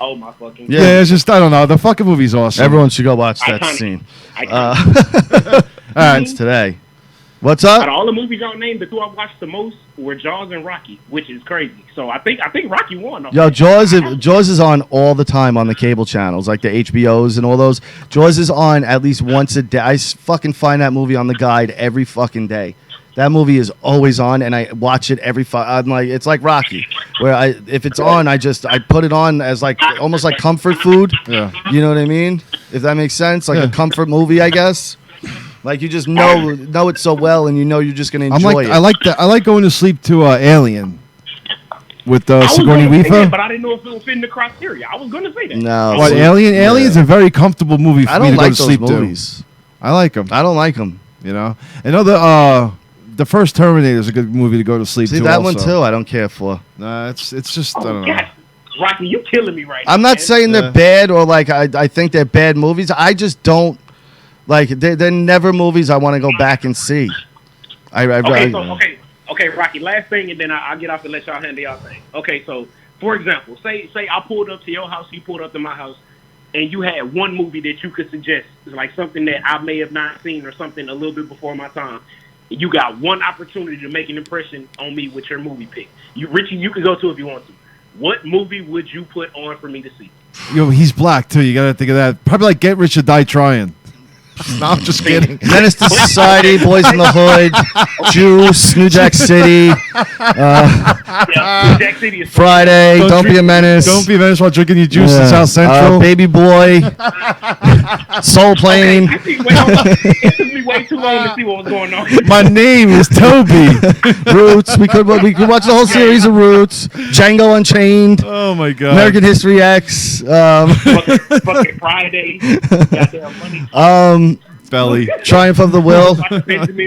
Oh, my fucking God.
Yeah, it's just, I don't know. The fucking movie's awesome.
Everyone should go watch that scene. All right, it's today. What's
Out
up?
of all the movies y'all named, the two I watched the most were Jaws and Rocky, which is crazy. So I think Rocky won.
Yo, Jaws is on all the time on the cable channels, like the HBOs and all those. Jaws is on at least once a day. I fucking find that movie on the guide every fucking day. That movie is always on, and I watch it I'm like, it's like Rocky, where if it's on, I put it on as like almost like comfort food.
Yeah.
You know what I mean? If that makes sense, like a comfort movie, I guess. Like you just know it so well, and you're just gonna enjoy it.
I like going to sleep to Alien with
I was
Sigourney
gonna say
Weaver.
that, but I didn't know if it would fit in the criteria. I was going to say that.
No.
What, Alien? Alien's a very comfortable movie for
I
me
don't
to go
like
to
those
sleep
movies.
to. I like them.
I don't like them.
I know the first Terminator is a good movie to go to sleep to.
See that
also.
one too. I don't care for.
Nah, it's just I
Oh,
don't know.
God. Rocky, you killing me right now.
I'm not
man.
saying they're bad or like I think they're bad movies. I just don't like. They're never movies I want to go back and see.
Okay, Rocky. Last thing, and then I'll get off and let y'all handle y'all thing. Okay, so for example, say I pulled up to your house, you pulled up to my house, and you had one movie that you could suggest, like something that I may have not seen or something a little bit before my time. You got one opportunity to make an impression on me with your movie pick. Richie, you can go to if you want to. What movie would you put on for me to see?
He's black too. You gotta think of that. Probably like Get Rich or Die Trying. No, I'm just kidding.
Menace to Society, Boys in the Hood, Juice, New Jack City,
New Jack City is
Friday, Don't Be a Menace.
Don't be a menace while drinking your juice in South Central.
Baby Boy, Soul Plane.
Okay, it took me way too long to see what was going on.
My name is Toby.
Roots. We could watch the whole series of Roots. Django Unchained.
Oh my God.
American History X.
Fucking Friday. Goddamn money.
Belly.
Triumph of the Will.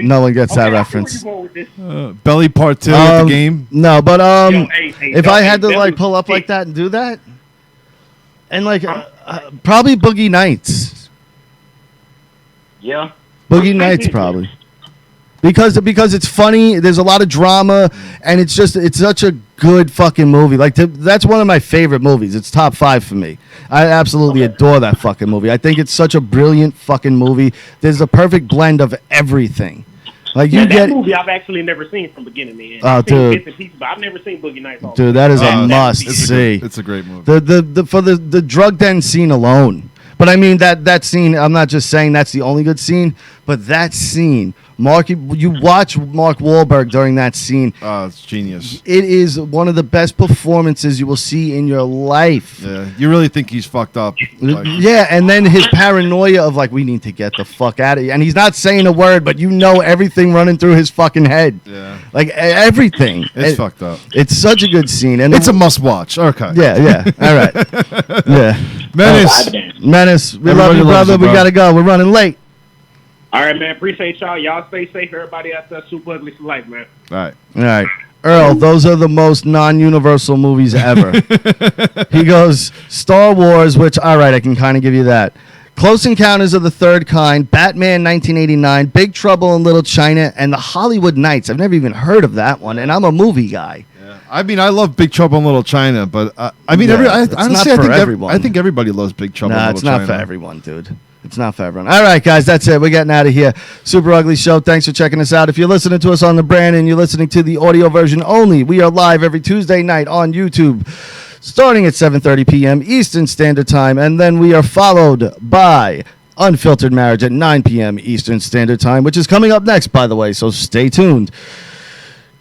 No one gets that
Okay,
reference.
I see where you're going with this.
Belly Part 2 at the game.
No, but if I had to
that
like
was
pull up
sick.
like that and do that, and like probably Boogie Nights.
Yeah.
Boogie Nights probably. Because it's funny, there's a lot of drama, and it's such a good fucking movie. Like that's one of my favorite movies. It's top 5 for me. I absolutely adore that fucking movie. I think it's such a brilliant fucking movie. There's a perfect blend of everything. Like you
That
get,
movie I've actually never seen from beginning to end.
Oh,
I've seen
dude.
bits and pieces, but I've never seen Boogie Nights. all
dude, that is a
Oh,
must
It's
see.
it's a great movie.
The drug den scene alone. But I mean that scene. I'm not just saying that's the only good scene, but that scene. Mark, you watch Mark Wahlberg during that scene.
Oh, it's genius.
It is one of the best performances you will see in your life.
Yeah, you really think he's fucked up. Like,
Yeah, and then his paranoia of like, we need to get the fuck out of here. And he's not saying a word, but you know everything running through his fucking head.
Yeah.
Like everything.
It's fucked up.
It's such a good scene. And
It's a must watch. Okay.
Yeah. All right. Yeah. Menace. We love
Everybody
you,
loves
brother.
you,
We
bro.
gotta go. We're running late.
All right, man. Appreciate y'all. Y'all stay safe. Everybody out there, Super Ugly for life, man.
All right.
All right. Earl, those are the most non-universal movies ever. He goes, Star Wars, which, all right, I can kind of give you that. Close Encounters of the Third Kind, Batman 1989, Big Trouble in Little China, and The Hollywood Knights. I've never even heard of that one, and I'm a movie guy.
Yeah. I mean, I love Big Trouble in Little China, but I mean,
Yeah, it's not
honestly,
for
I think
everyone.
I think everybody loves Big Trouble in
Nah,
Little
it's not
China.
for everyone, dude. It's not for everyone. All right, guys, that's it. We're getting out of here. Super Ugly Show. Thanks for checking us out. If you're listening to us on the brand and you're listening to the audio version only, we are live every Tuesday night on YouTube, starting at 7:30 p.m. Eastern Standard Time, and then we are followed by Unfiltered Marriage at 9 p.m. Eastern Standard Time, which is coming up next, by the way, so stay tuned.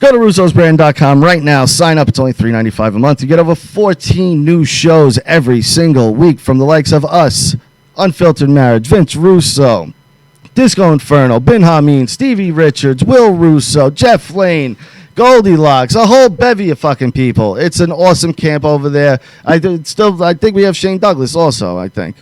Go to russosbrand.com right now. Sign up. It's only $3.95 a month. You get over 14 new shows every single week from the likes of us, Unfiltered Marriage, Vince Russo, Disco Inferno, Ben Hameen, Stevie Richards, Will Russo, Jeff Lane, Goldilocks, a whole bevy of fucking people. It's an awesome camp over there. I think we have Shane Douglas also, I think.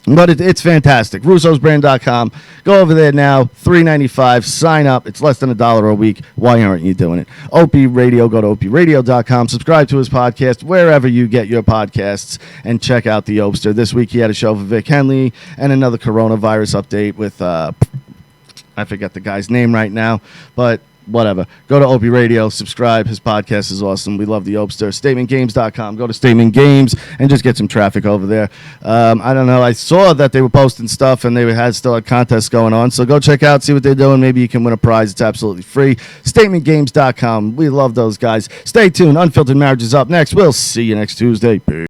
But it's fantastic. Russo'sBrand.com. Go over there now. $3.95. Sign up. It's less than $1 a week. Why aren't you doing it? Opie Radio. Go to opieradio.com. Subscribe to his podcast wherever you get your podcasts and check out the Opster. This week he had a show for Vic Henley and another coronavirus update with, I forget the guy's name right now, but whatever. Go to Opie Radio, subscribe. His podcast is awesome. We love the Opster. StatementGames.com. Go to Statement Games and just get some traffic over there. I don't know. I saw that they were posting stuff and they had still a contest going on. So go check out, see what they're doing. Maybe you can win a prize. It's absolutely free. StatementGames.com. We love those guys. Stay tuned. Unfiltered Marriage is up next. We'll see you next Tuesday. Peace.